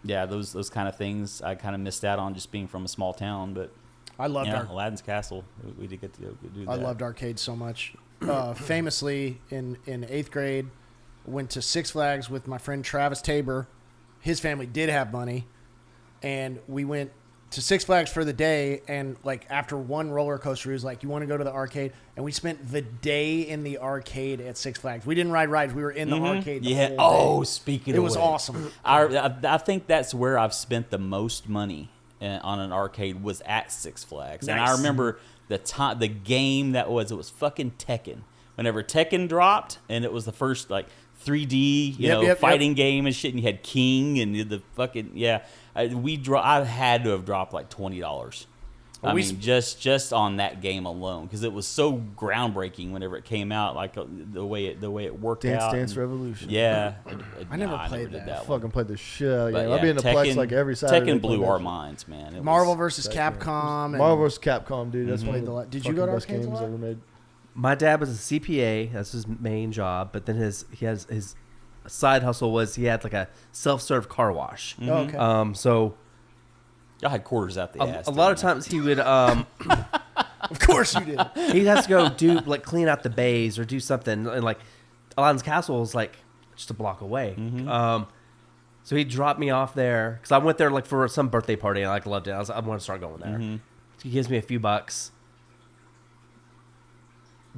those kind of things I kind of missed out on just being from a small town. But I loved Aladdin's Castle. We did get to go do that. I loved arcades so much. Famously, in 8th grade, went to Six Flags with my friend Travis Tabor. His family did have money, and we went to Six Flags for the day. And like after one roller coaster, he was like, "You want to go to the arcade?" And we spent the day in the arcade at Six Flags. We didn't ride rides; we were in the arcade. The Yeah. whole day. Speaking It of was which, awesome. I think that's where I've spent the most money on an arcade was at Six Flags. And I Nice. remember the game it was fucking Tekken. Whenever Tekken dropped, and it was the first like 3D, fighting game and shit. And you had King and the fucking I had to have dropped like $20. I mean, just on that game alone, because it was so groundbreaking whenever it came out, like the way it worked out. Dance Revolution. Yeah, I never played that. I fucking played the shit out of the game. Yeah, I'd be in the Plex like every Saturday. Tekken blew our minds, man. It Marvel was, versus Capcom. And Marvel vs. Capcom, dude. That's one of the Did you go to best arcades a games lot? ever made. My dad was a CPA. That's his main job. But then his side hustle was he had like a self-serve car wash. Oh, okay. So y'all had quarters out the ass. a lot of times he would Of course you did. he has to go do like clean out the bays or do something, and like Aladdin's Castle is like just a block away. So he dropped me off there because I went there like for some birthday party and I loved it. I want to start going there. So he gives me a few bucks,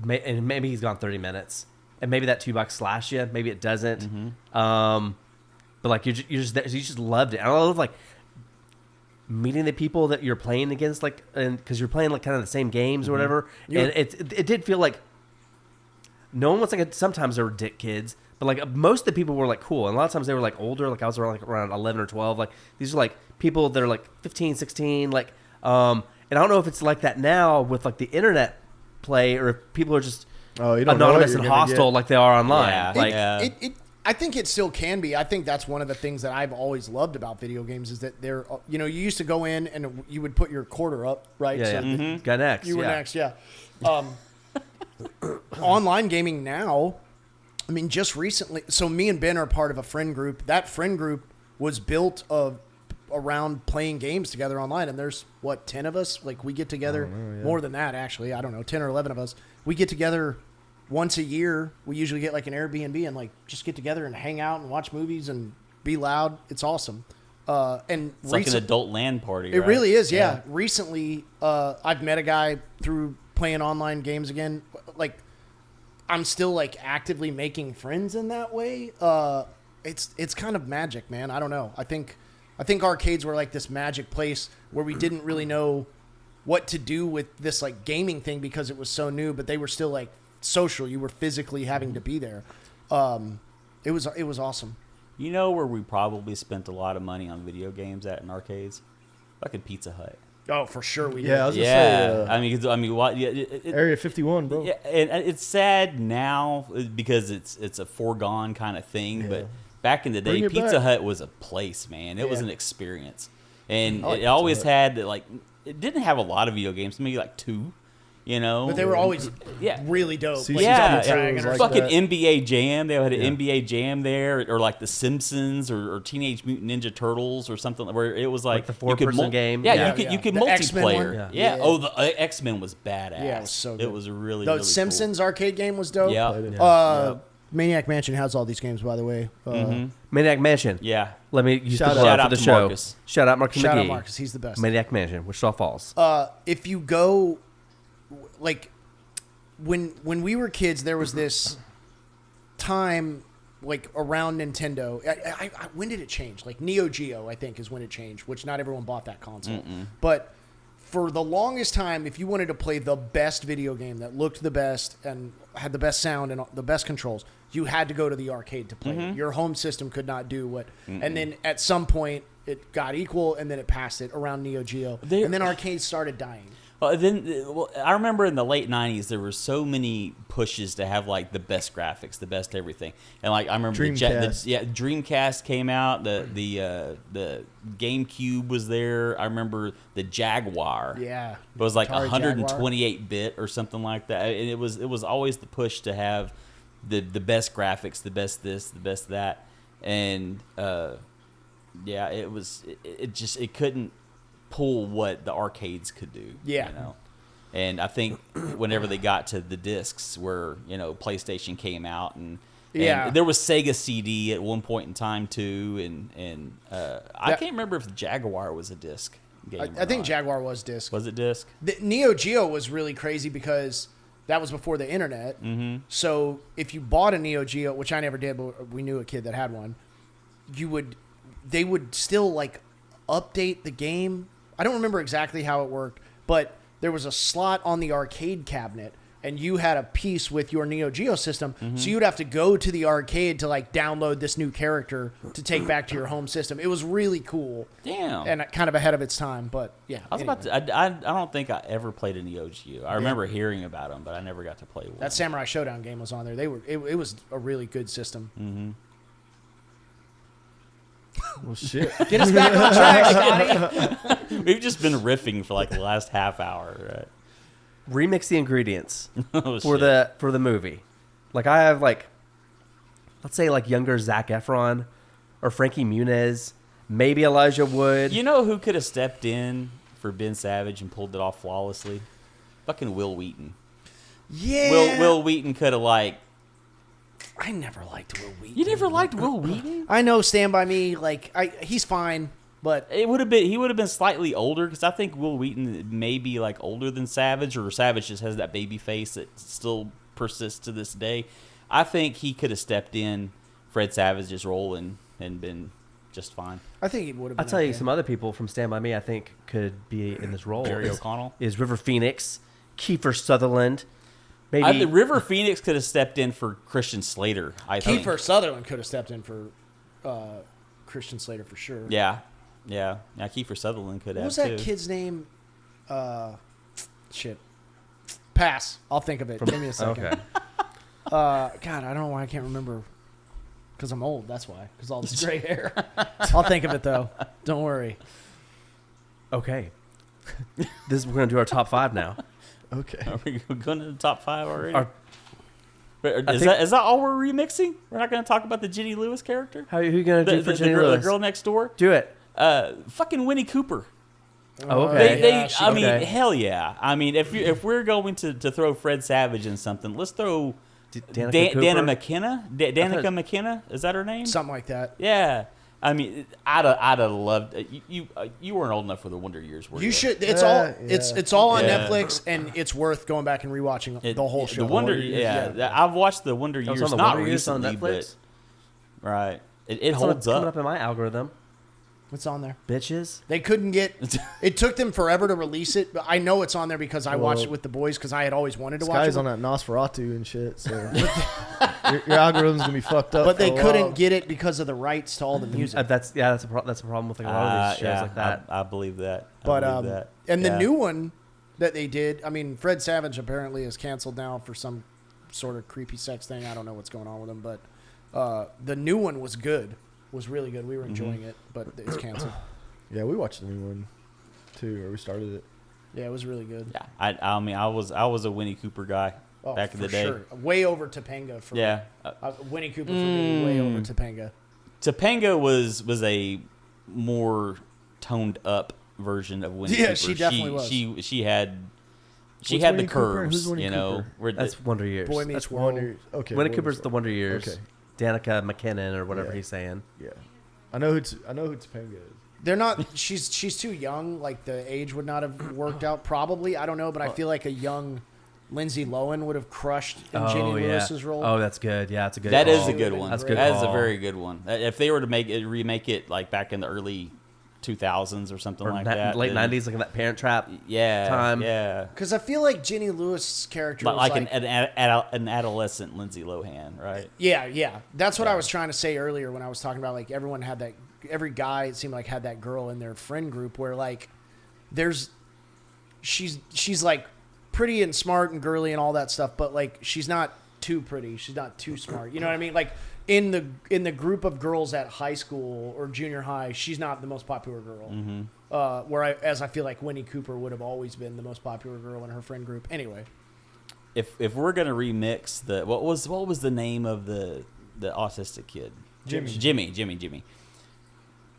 and maybe he's gone 30 minutes, and maybe that $2 slash you, maybe it doesn't. But like you're just there, so you just loved it. And I love like meeting the people that you're playing against, like, and because you're playing like kind of the same games or whatever. And it did feel like no one was like sometimes there were dick kids, but like most of the people were like cool, and a lot of times they were like older. Like I was around 11 or 12. Like these are like people that are like 15, 16. Like and I don't know if it's like that now with like the internet play, or if people are just anonymous and hostile like they are online. Yeah. Like I think it still can be. I think that's one of the things that I've always loved about video games is that they're, you used to go in and you would put your quarter up, right? Yeah, So got next. you were next, yeah. Online gaming now, I mean, just recently, so me and Ben are part of a friend group. That friend group was built around playing games together online, and there's, 10 of us? Like, we get together, more than that, actually. I don't know, 10 or 11 of us. We get together once a year. We usually get like an Airbnb and like just get together and hang out and watch movies and be loud. It's awesome. And it's like an adult LAN party. It really is. Yeah. Recently, I've met a guy through playing online games again. Like, I'm still like actively making friends in that way. It's kind of magic, man. I don't know. I think arcades were like this magic place where we didn't really know what to do with this like gaming thing because it was so new, but they were still like social. You were physically having to be there. It was awesome. You know where we probably spent a lot of money on video games at in arcades? Fucking Pizza Hut. Oh, for sure we did. Yeah, I was gonna say, I mean, what? Yeah, Area 51, bro. Yeah, and it's sad now because it's a foregone kind of thing. But back in the day, Pizza Hut was a place, man. It was an experience, and it always had like it didn't have a lot of video games, maybe like 2. But they were always really dope. See, Like yeah, Double Dragon or fucking that. NBA Jam. They had an NBA Jam there, or like The Simpsons, or Teenage Mutant Ninja Turtles, or something where it was like the 4-person game. Yeah, you could The X-Men multiplayer. one. Yeah. Yeah. Oh, the X-Men was badass. Yeah, it was so good. It was really The really Simpsons arcade game was dope. Cool. Yeah. Maniac Mansion has all these games, by the way. Maniac Mansion. Yeah. Let me use Shout the out. plug Shout for out the to show. Marcus. Shout out Marcus Shout McGee. out Marcus. He's the best. Maniac Mansion, Wichita Falls. If you go, like, when we were kids, there was this time, like, around Nintendo. When did it change? Like, Neo Geo, I think, is when it changed, which not everyone bought that console. But for the longest time, if you wanted to play the best video game that looked the best and had the best sound and the best controls, you had to go to the arcade to play it. Your home system could not do what. And then at some point, it got equal, and then it passed it around Neo Geo. And then arcades started dying. Well, I remember in the late '90s there were so many pushes to have like the best graphics, the best everything, and like I remember Dreamcast. Dreamcast came out, the GameCube was there. I remember the Jaguar. Yeah, it was like Atari 128 bit or something like that, and it was always the push to have the best graphics, the best this, the best that, and it couldn't pull what the arcades could do. Yeah. And I think whenever they got to the discs where, PlayStation came out and there was Sega CD at one point in time too, and I can't remember if the Jaguar was a disc game. I think Jaguar was disc. Was it disc? The Neo Geo was really crazy because that was before the internet. So if you bought a Neo Geo, which I never did, but we knew a kid that had one, they would still like update the game. I don't remember exactly how it worked, but there was a slot on the arcade cabinet and you had a piece with your Neo Geo system, so you'd have to go to the arcade to like download this new character to take back to your home system. It was really cool. Damn. And kind of ahead of its time, but yeah. I was about to. I don't think I ever played a Neo Geo. I remember hearing about them, but I never got to play one. That Samurai Showdown game was on there. It was a really good system. Mm-hmm. Well, shit. Get us back on track, Scotty. We've just been riffing for like the last half hour, right? Remix the ingredients Oh, for shit. the movie. Like I have like, let's say like younger Zac Efron or Frankie Muniz, maybe Elijah Wood. You know who could have stepped in for Ben Savage and pulled it off flawlessly? Fucking Will Wheaton. Yeah. Will Wheaton could have like. I never liked Will Wheaton. You never liked Will Wheaton? I know Stand By Me, like he's fine, but He would have been slightly older because I think Will Wheaton may be like older than Savage, or Savage just has that baby face that still persists to this day. I think he could have stepped in Fred Savage's role and been just fine. I think he would have been I'll tell you okay. some other people from Stand By Me I think could be in this role. Jerry O'Connell is River Phoenix, Kiefer Sutherland. Maybe River Phoenix could have stepped in for Christian Slater. I think. Kiefer Sutherland could have stepped in for Christian Slater for sure. Yeah. Kiefer Sutherland could What have was that too. kid's name? Shit. Pass. I'll think of it. Give me a second. Okay. God, I don't know why I can't remember. Because I'm old. That's why. Because all this gray hair. I'll think of it though. Don't worry. Okay. We're gonna do our top 5 now. Okay. Are we going to the top 5 already? Our- Is that all we're remixing? We're not going to talk about the Jenny Lewis character? Who are you gonna do for Jenny Lewis? The girl next door? Do it. Fucking Winnie Cooper. Oh, okay. I mean, okay. hell yeah. I mean, if we're going to throw Fred Savage in something, let's throw Danica Cooper? Dana McKenna. Danica McKenna, is that her name? Something like that. Yeah. I mean, I'd have loved you weren't old enough for the Wonder Years, were you? You should. It's Yeah. all on Yeah. Netflix, and it's worth going back and rewatching the whole show. The Wonder, Years, I've watched the Wonder That was Years on the not Wonder Years on recently, Netflix? but right, it It's holds coming up. up in my algorithm. It's on there. Bitches. They couldn't get. It took them forever to release it, but I know it's on there because I watched Well, it with the boys because I had always wanted to This watch guy's it. on that Nosferatu and shit, so your algorithm's gonna be fucked up. But they for a couldn't while. get it because of the rights to all the music. That's a problem with like a lot of these shows Yeah, like that. I believe that. But believe that. and the Yeah. new one that they did, I mean, Fred Savage apparently is canceled now for some sort of creepy sex thing. I don't know what's going on with him, but the new one was good, was really good. We were enjoying it, but it's canceled. Yeah, we watched the new one too, or we started it. Yeah, it was really good. Yeah, I mean, I was a Winnie Cooper guy Oh, back in the for day. sure. Way over Topanga for Yeah, Winnie Cooper for me. Way over Topanga. Topanga was a more toned up version of Winnie Yeah, Cooper. she definitely was. She had What's the Winnie Cooper and who's curves, Winnie you know. Cooper? Where That's Wonder Years. Boy Meets That's World. Wonder. Okay, Winnie Wonder Cooper's Years. the Wonder Years. Okay. Danica McKinnon or whatever Yeah. he's saying. Yeah, I know who Topanga is. They're not. She's too young. Like the age would not have worked out. Probably, I don't know, but I feel like a young Lindsay Lohan would have crushed in Jenny Lewis's role. Oh, that's good. Yeah, that's a good. That is call. a good one. That's a good. That is a call. very good one. If they were to remake it like back in the early 2000s or something Or like that, late then- '90s, like in that Parent Trap. Yeah, time. Yeah, Because I feel like Jenny Lewis's character was like an adolescent Lindsay Lohan, right? Yeah. That's what I was trying to say earlier when I was talking about like everyone had that. Every guy it seemed like had that girl in their friend group where like she's like pretty and smart and girly and all that stuff, but like she's not too pretty. She's not too smart. You know what I mean? Like in the group of girls at high school or junior high, she's not the most popular girl. Mm-hmm. Whereas I feel like Winnie Cooper would have always been the most popular girl in her friend group. Anyway, If we're gonna remix what was the name of the autistic kid? Jimmy.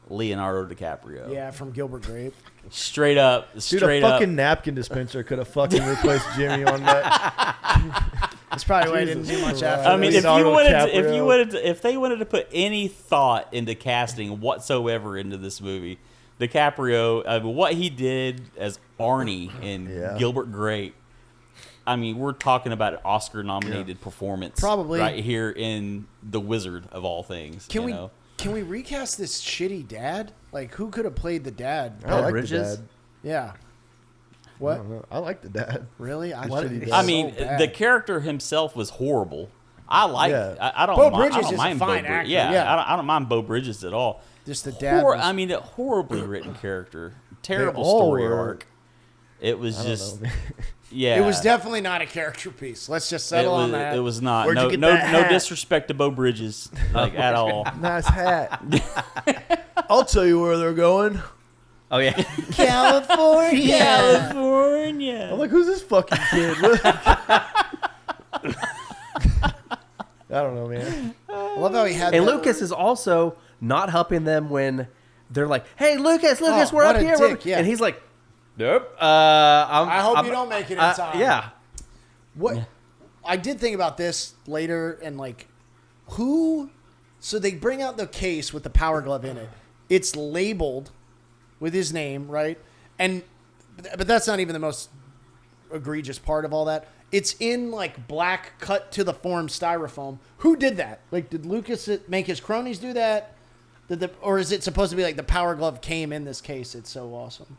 Leonardo DiCaprio. yeah, from Gilbert Grape. Straight up. Dude, a fucking napkin dispenser could have fucking replaced Jimmy on that. That's probably why I didn't do much after. I mean, this. if they wanted to put any thought into casting whatsoever into this movie, DiCaprio, what he did as Arnie in Gilbert Grape, I mean, we're talking about an Oscar-nominated performance, Probably. right here in The Wizard of all things. Can we recast this shitty dad? Like, who could have played the dad? I like Bridges? the dad. Yeah. What? I don't know. I like the dad. Really? What did he do? I mean, the character himself was horrible. I like. Yeah. I don't. Beau I Bridges don't is a mind fine Beau actor, Yeah, yeah. I don't mind Beau Bridges at all. Just the dad. was- I mean, a horribly written character. Terrible all story were. arc. It was I don't just. know, man. Yeah. It was definitely not a character piece. Let's just settle on that. It was not. Where'd you No, get no, that no hat? disrespect to Beau Bridges, like at all. Nice hat. I'll tell you where they're going. Oh yeah. California. California. I'm like, who's this fucking kid? I don't know, man. I love how he had And that- Lucas is also not helping them when they're like, "Hey, Lucas, Oh, we're what up a here," dick, yeah. and he's like, "Nope. I hope you don't make it in time. Yeah. What I did think about this later, and like, who? So they bring out the case with the Power Glove in it. It's labeled with his name, right? But that's not even the most egregious part of all that. It's in like black cut to the form styrofoam. Who did that? Like, did Lucas make his cronies do that? Or is it supposed to be like the Power Glove came in this case? It's so awesome.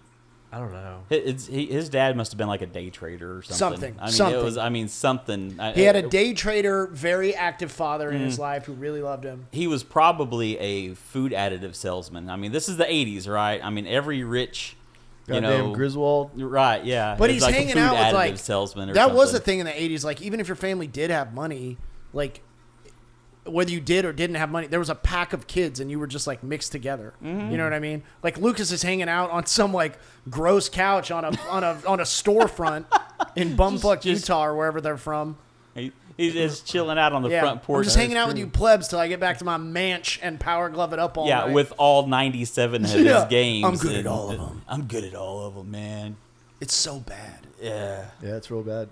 I don't know. His dad must have been like a day trader or something. Something. It was. I mean, something. He had a day trader, very active father in his life who really loved him. He was probably a food additive salesman. I mean, this is the '80s, right? I mean, every rich, Goddamn Griswold. right? Yeah. But is he's like a hanging food out with additive like salesman. Or that was the something. thing in the 80s. Like, even if your family did have money, like whether you did or didn't have money, there was a pack of kids and you were just like mixed together. Mm-hmm. You know what I mean? Like Lucas is hanging out on some like gross couch on a storefront in bumfuck Just- Utah or wherever they're from. He's just chilling out on the Yeah, front porch. I'm just hanging out with you plebs till I get back to my manch and Power Glove it up all Yeah, night. with all 97 of Yeah. his games. I'm good at all of them. I'm good at all of them, man. It's so bad. Yeah. Yeah, it's real bad.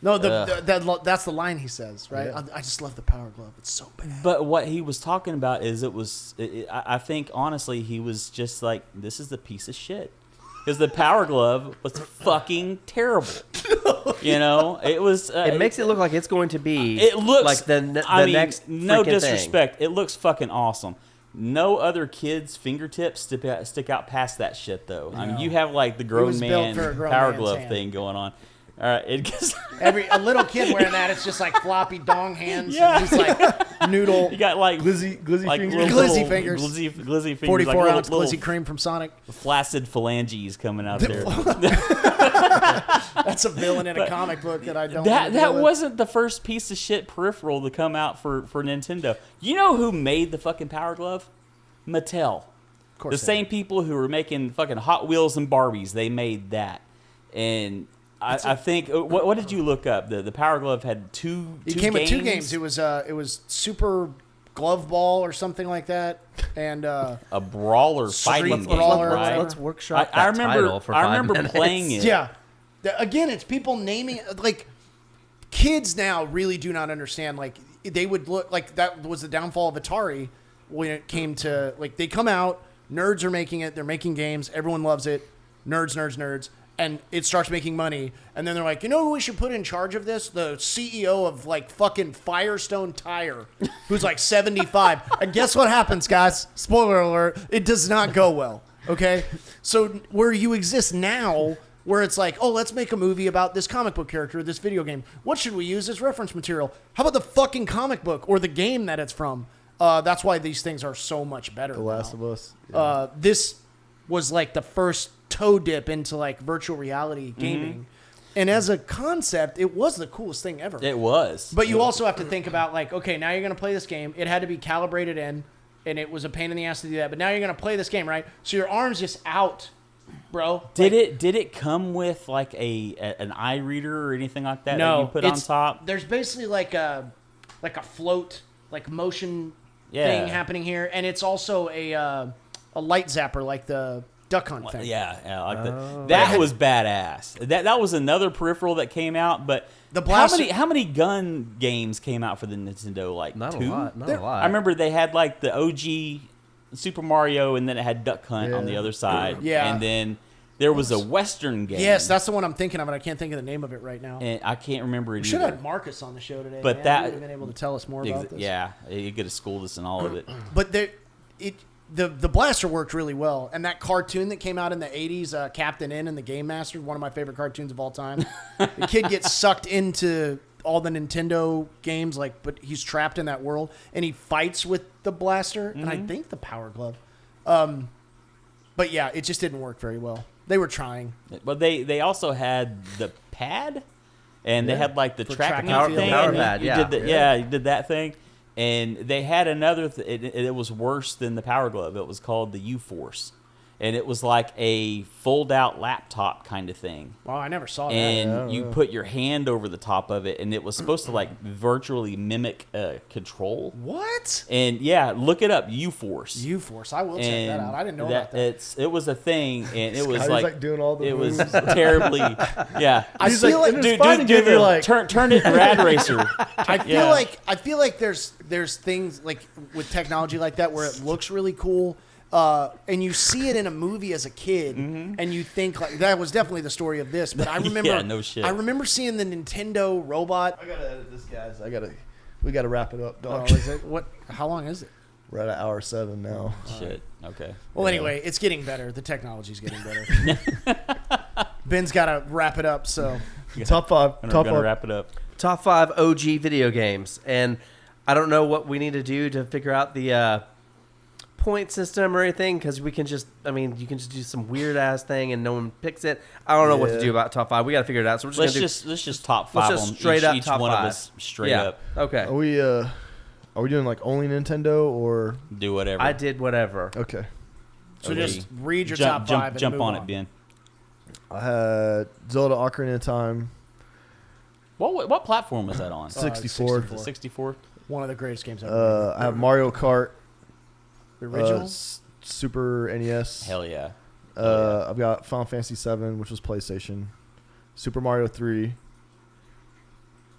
No, that's the line he says, right? Yeah. I just love the Power Glove. It's so bad. But what he was talking about is I think, honestly, he was just like, this is the piece of shit. Because the Power Glove was fucking terrible. You know? It was... It makes it look like it's going to be. It looks like the next. no freaking disrespect. It looks fucking awesome. No other kids' fingertips stick out past that shit, though. I mean, you have like the grown was built man for a grown Power man's Glove hand. thing going on. All right, it gets... A little kid wearing that, it's just like floppy dong hands. Yeah. And just like noodle. You got like Glizzy like fingers. little- Glizzy little fingers. glizzy fingers, 44 like ounce little glizzy cream from Sonic. flaccid phalanges coming out there. That's a villain in a comic book that I don't. wanna That deal with. wasn't the first piece of shit peripheral to come out for Nintendo. You know who made the fucking Power Glove? Mattel. Of course The they same people who were making fucking Hot Wheels and Barbies, they made that. And I think what did you look up? The Power Glove had two. It came with 2 games. It was Super Glove Ball or something like that, and a brawler fighting Street game, Brawler or right? whatever. Let's workshop I that title remember. for I 5 remember minutes. playing it. yeah. Again, it's people naming like kids now really do not understand. Like they would look like that was the downfall of Atari when it came to like they come out, nerds are making it, they're making games, everyone loves it, nerds, and it starts making money, and then they're like, you know who we should put in charge of this? The CEO of like fucking Firestone Tire, who's like 75. And guess what happens, guys? Spoiler alert, it does not go well. Okay? So where you exist now, where it's like, oh, let's make a movie about this comic book character, this video game. What should we use as reference material? How about the fucking comic book or the game that it's from? That's why these things are so much better. The Last now. of Us. Yeah. This was like the first toe dip into like virtual reality gaming. And as a concept, it was the coolest thing ever. It was. But you also have to think about like, okay, now you're going to play this game. It had to be calibrated in, and it was a pain in the ass to do that. But now you're going to play this game, right? So your arm's just out, bro. Did it come with like an eye reader or anything like that No, that you put on it's- top? There's basically like a float, like motion Yeah. thing happening here, and it's also a light zapper, like the Duck Hunt thing. Yeah, like that was badass. That was another peripheral that came out, but The blaster- how many gun games came out for the Nintendo? Like Not 2? a lot. Not a lot. I remember they had like the OG Super Mario, and then it had Duck Hunt on the Yeah. other side. Yeah. And then there was a Western game. Yes, that's the one I'm thinking of, and I can't think of the name of it right now. and I can't remember it We should either. have Marcus on the show today. But man. that- He would have been able to tell us more about this. Yeah, you could have schooled us in all of it. But the blaster worked really well, and that cartoon that came out in the 80s, Captain N and the Game Master, one of my favorite cartoons of all time. The kid gets sucked into all the Nintendo games, but he's trapped in that world, and he fights with the blaster, and I think the Power Glove. But yeah, it just didn't work very well. They were trying. But they also had the pad, and they had like the track track thing. power and pad, you yeah. did you did that thing. And they had another. It was worse than the Power Glove. It was called the U-Force, and it was like a fold-out laptop kind of thing. Well, I never saw that. And you put your hand over the top of it, and it was supposed to like virtually mimic control. What? And yeah, look it up, U-Force. U-Force. I will check that out. I didn't know about that. It was a thing, and it was Scotty's, like doing all the it was moves. terribly. Yeah, I He's feel like, and do it's fine to give the you like turn it Rad Racer. I feel like there's things like with technology like that where it looks really cool, and you see it in a movie as a kid, and you think like that was definitely the story of this. But I remember, Yeah, no shit. I remember seeing the Nintendo robot. I gotta edit this, guys. We gotta wrap it up, dog. Oh, is it what? How long is it? We're at hour 7 now. Shit. Okay. Well, anyway, it's getting better. The technology's getting better. Ben's got to wrap it up, so Top 5. We're Top gonna 5. wrap it up. Top 5 OG video games, and I don't know what we need to do to figure out the point system or anything, because we can just, you can just do some weird ass thing and no one picks it. I don't know what to do about top 5. We got to figure it out. So we're just Let's just top 5 just on straight up each top one 5. of us straight up. Okay. Are we doing like only Nintendo or Do whatever. I did whatever. okay? just read your jump, top 5 and jump move on it, Ben. I had Zelda Ocarina of Time. What platform was that on? 64. 64. One of the greatest games ever. I have Mario Kart. The original. Super NES. Hell yeah. I've got Final Fantasy 7, which was PlayStation. Super Mario 3,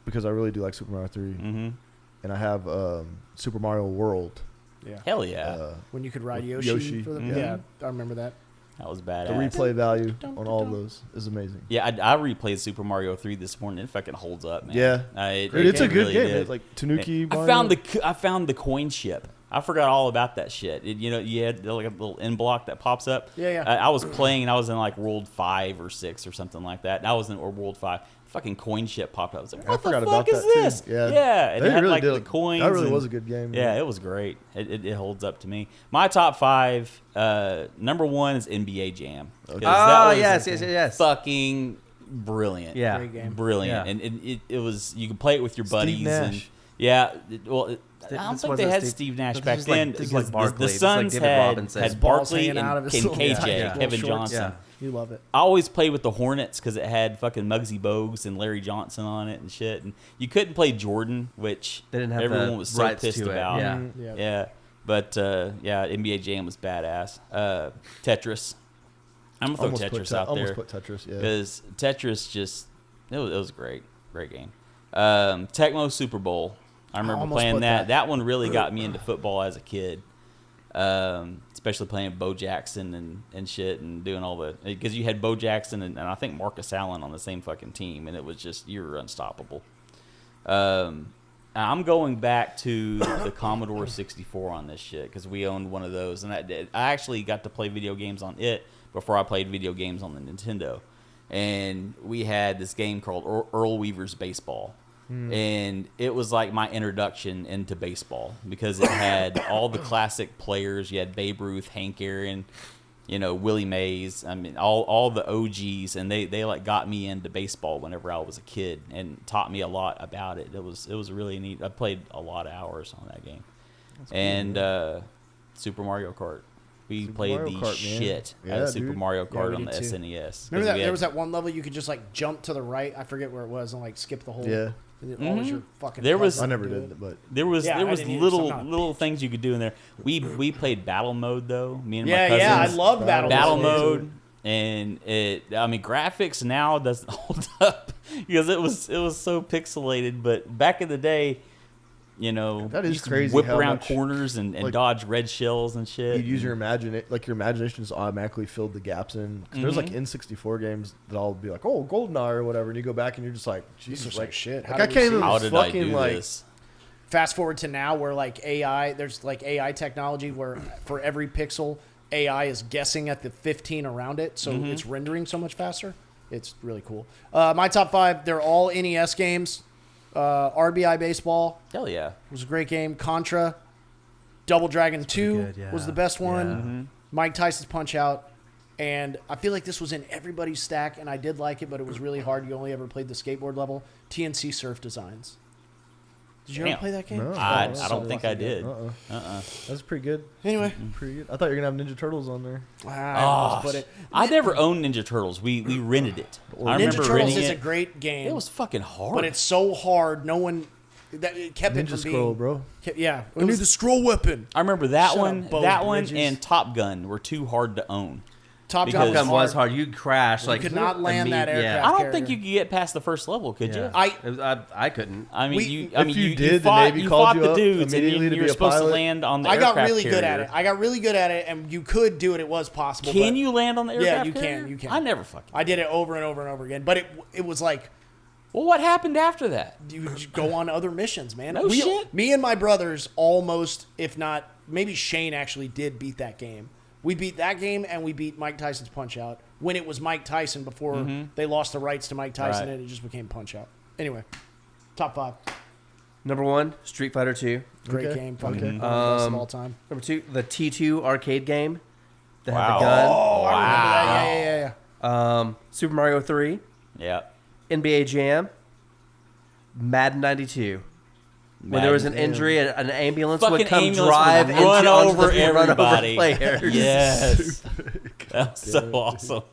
because I really do like Super Mario 3. Mm-hmm. And I have Super Mario World. Yeah. Hell yeah. When you could ride with Yoshi. Yoshi, For the, yeah. yeah, I remember that. That was The badass. replay value on all of those is amazing. Yeah, I replayed Super Mario 3 this morning. It fucking holds up, man. Yeah. It's a good really game. did. It's like Tanuki. I found the coin ship. I forgot all about that shit. You had like a little end block that pops up. Yeah, yeah. I was playing and I was in like World 5 or 6 or something like that. And I was in World 5. Fucking coin ship popped up. I was like, what the forgot fuck about is that, too. this? Yeah. And They it had really like did the coins. That really and- was a good game. Yeah, it was great. It holds up to me. My top 5, number 1 is NBA Jam. 'Cause that was yes. fucking brilliant. Yeah. Great game. Brilliant. Yeah. And it was, you could play it with your buddies. Nash. And yeah, I don't This think they wasn't had Steve- Steve Nash this back was like- then. this was because like Barkley. the This was like Suns David Robinson. had His balls Barkley hanging out of and his little- KJ, yeah. Kevin Little shorts. Johnson. Yeah. You love it. I always played with the Hornets because it had fucking Muggsy Bogues and Larry Johnson on it and shit. And you couldn't play Jordan, which They didn't have everyone the was so rights pissed to it. about. Yeah. Yeah. Yeah. But yeah, NBA Jam was badass. Tetris. I'm gonna throw Tetris out there Almost put Tetris, yeah. because Tetris just it was great game. Tecmo Super Bowl. I remember almost playing put that. that. That one really got me into football as a kid. Especially playing Bo Jackson and shit and doing all the because you had Bo Jackson and I think Marcus Allen on the same fucking team and it was just you were unstoppable. I'm going back to the Commodore 64 on this shit because we owned one of those and I actually got to play video games on it before I played video games on the Nintendo. And we had this game called Earl Weaver's Baseball. And it was like my introduction into baseball because it had all the classic players. You had Babe Ruth, Hank Aaron, Willie Mays. I mean, all the OGs, and they like got me into baseball whenever I was a kid and taught me a lot about it. It was really neat. I played a lot of hours on that game. And Super Mario Kart. We played Mario the Kart, man. shit out Yeah, of Super dude. Mario Yeah, Kart we on the did too. SNES. Remember that We there had- was that one level you could just like jump to the right. I forget where it was and like skip the whole. Yeah. And it all was your fucking. There was- I never did, but There was Yeah, I didn't either, so I'm not a little things you could do in there. We played battle mode though. Me and Yeah, my yeah, I cousins. love battle battle mode. mode, and graphics now doesn't hold up because it was so pixelated. But back in the day, That is you used to crazy Whip how around much, corners and like, dodge red shells and shit. you'd use your imagination just automatically filled the gaps in. 'Cause there's like N64 games that I'll be like, oh, GoldenEye or whatever, and you go back and you're just like, Jesus, just like like, shit, Like how I did we can't see even How did I fucking do like. this? Fast forward to now where like AI, there's like AI technology where for every pixel, AI is guessing at the 15 around it. So it's rendering so much faster. It's really cool. My top 5, they're all NES games. RBI Baseball Hell yeah. was a great game. Contra, Double Dragon 2 good, yeah. was the best one. Yeah. Mike Tyson's Punch-Out. And I feel like this was in everybody's stack, and I did like it, but it was really hard. You only ever played the skateboard level. TNC Surf Designs. Did you ever play that game? No. I Oh, don't think I did. That's pretty good. Anyway. Pretty good. I thought you were going to have Ninja Turtles on there. I put it. I never owned Ninja Turtles. We rented it. I Ninja remember Turtles renting is it. a great game. It was fucking hard. but it's so hard. No one it kept it Ninja from Scroll, being. bro. Yeah, I need the scroll weapon. I remember that Shut one. up, Beau That one Bridges. and Top Gun were too hard to own. Top Because- Gun Gun was hard. hard. You'd crash. Like could not land that aircraft. I don't carrier. think you could get past the first level, could you? I couldn't. I mean, We- If you did, the fought, Navy you called fought you the up dudes, and immediately to you be were a supposed to pilot? land on the I aircraft got really good at carrier. it. I got really good at it, and you could do it. It was possible. Can but you land on the Yeah, aircraft you can, carrier? you can. I never fucking. I did it over and over and over again. But it was like Well, what happened after that? you would go on other missions, man. No shit. Me and my brothers almost, if not, maybe Shane actually did beat that game. We beat that game, and we beat Mike Tyson's Punch-Out when it was Mike Tyson before they lost the rights to Mike Tyson, Right. and it just became Punch-Out. Anyway, top 5. Number 1, Street Fighter 2. Great Okay. game. Fucking Okay. one of the best of all time. Number 2, the T2 arcade game. That Wow. had the gun. Oh, I remember that. Wow. Yeah. Super Mario 3. Yeah. NBA Jam. Madden 92. When there was an injury, an ambulance would Fucking come ambulance drive would into run onto over the field, run over everybody. players. Yes. That was so awesome.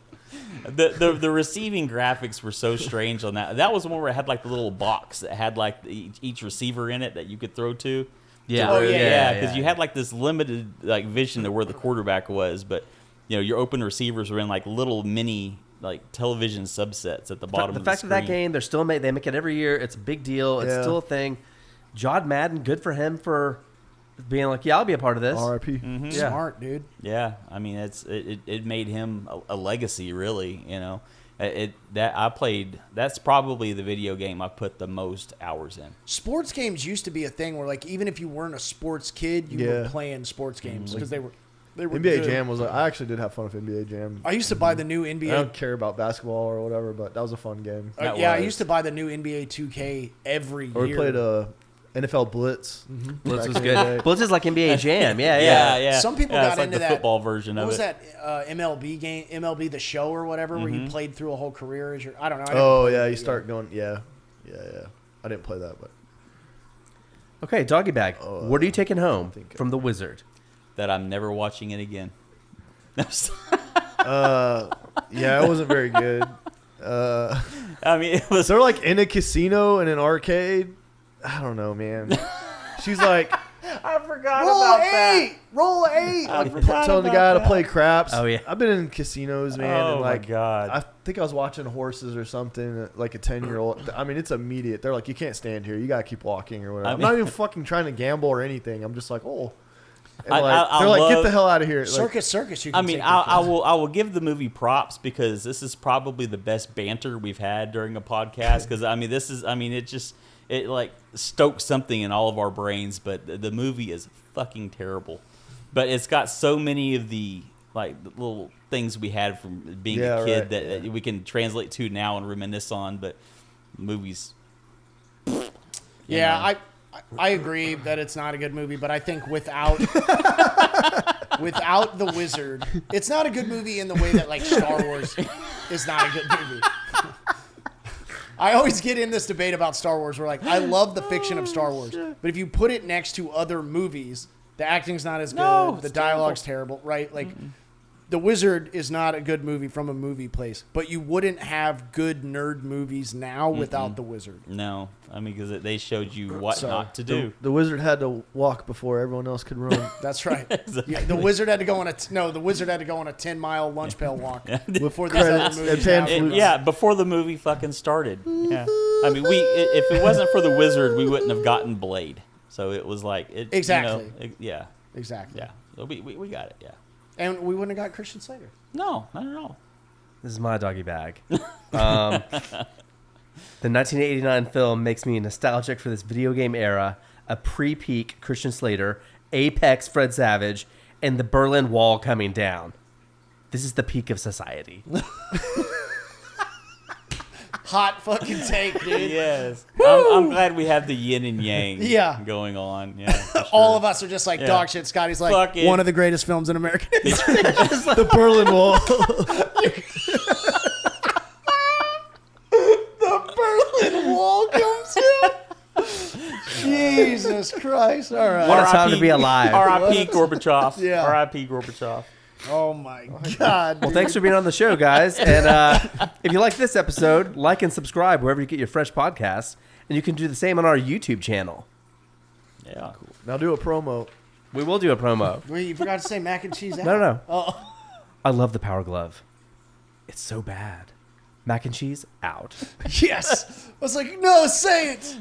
The receiving graphics were so strange on that. That was one where it had like the little box that had like each receiver in it that you could throw to. Yeah. Oh, yeah, Because you had like this limited like vision of where the quarterback was, but you know your open receivers were in like little mini like television subsets at the bottom. The of the fact of that screen. game, they make it every year. It's a big deal. It's Yeah. still a thing. John Madden, good for him for being like, yeah, I'll be a part of this. R.I.P. Yeah. Smart, dude. Yeah, I mean it made him a legacy, really. You know, that's probably the video game I put the most hours in. Sports games used to be a thing where, like, even if you weren't a sports kid, you were Yeah. playing sports games because they were NBA good. Jam was like, I actually did have fun with NBA Jam. I used to buy the new I NBA. don't care about basketball or whatever, but that was a fun game. That I was. used to buy the new NBA 2K every year. Or we played NFL Blitz. Blitz back was in the day. good. Blitz is like NBA Jam. Yeah. Some people Yeah, got it's like into the that football version What of was it. that MLB game, MLB The Show or whatever, where you played through a whole career as your? I don't know. I never Oh, played yeah. it, You start going, yeah. I didn't play that, but. Okay, doggy bag. What are you taking home think- from the Wizard? That I'm never watching it again. Yeah, it wasn't very good. I mean, it was. They're like in a casino in an arcade. I don't know, man. She's like I forgot Roll 8! Roll 8! telling the guy to play craps. Oh, yeah. I've been in casinos, man. Oh, and my like, God. I think I was watching horses or something, like a 10-year-old. I mean, it's immediate. They're like, you can't stand here. You got to keep walking or whatever. I I'm mean- not even fucking trying to gamble or anything. I'm just like, oh. And I they're like, get love- the hell out of here. Like, Circus. You I can mean, take I with you. will give the movie props because this is probably the best banter we've had during a podcast. Because it like stokes something in all of our brains. But the movie is fucking terrible. But it's got so many of the like the little things we had from being Yeah, a kid right, that yeah. we can translate to now and reminisce on. But movies, Yeah, I agree that it's not a good movie, but I think without the Wizard, it's not a good movie in the way that like Star Wars is not a good movie. I always get in this debate about Star Wars where like I love the fiction of Star Wars, but if you put it next to other movies, the acting's not as good, No, the it's dialogue's terrible, right? Like The Wizard is not a good movie from a movie place, but you wouldn't have good nerd movies now without The Wizard. no, I mean because they showed you what So, not to do. the wizard had to walk before everyone else could run. That's right. Exactly. Yeah, the Wizard had to go on a 10-mile lunch pail walk before these Credits other and movies. pan now- flutes. Yeah, before the movie fucking started. Yeah, I mean, if it wasn't for the Wizard, we wouldn't have gotten Blade. So it was like it. Exactly. You know, yeah. Exactly. Yeah. So we got it. Yeah. And we wouldn't have got Christian Slater. No, not at all. This is my doggy bag. The 1989 film makes me nostalgic for this video game era. a pre-peak Christian Slater, apex Fred Savage, and the Berlin Wall coming down. This is the peak of society. Hot fucking take, dude. Yes. I'm glad we have the yin and yang Yeah. going on. Yeah, for sure. All of us are just like Yeah. dog shit. Scotty's like Fuck it. one of the greatest films in American history. The Berlin Wall. Berlin Wall comes in. Jesus Christ! All right. What a time to be alive. R.I.P. Gorbachev. Yeah. R.I.P. Gorbachev. Oh my God. Well, thanks for being on the show, guys. And if you like this episode, like and subscribe wherever you get your fresh podcasts. And you can do the same on our YouTube channel. Yeah. Cool. Now do a promo. We will do a promo. Wait, you forgot to say mac and cheese. No. Oh. I love the Power Glove. It's so bad. Mac and cheese out. Yes. I was like, no, say it.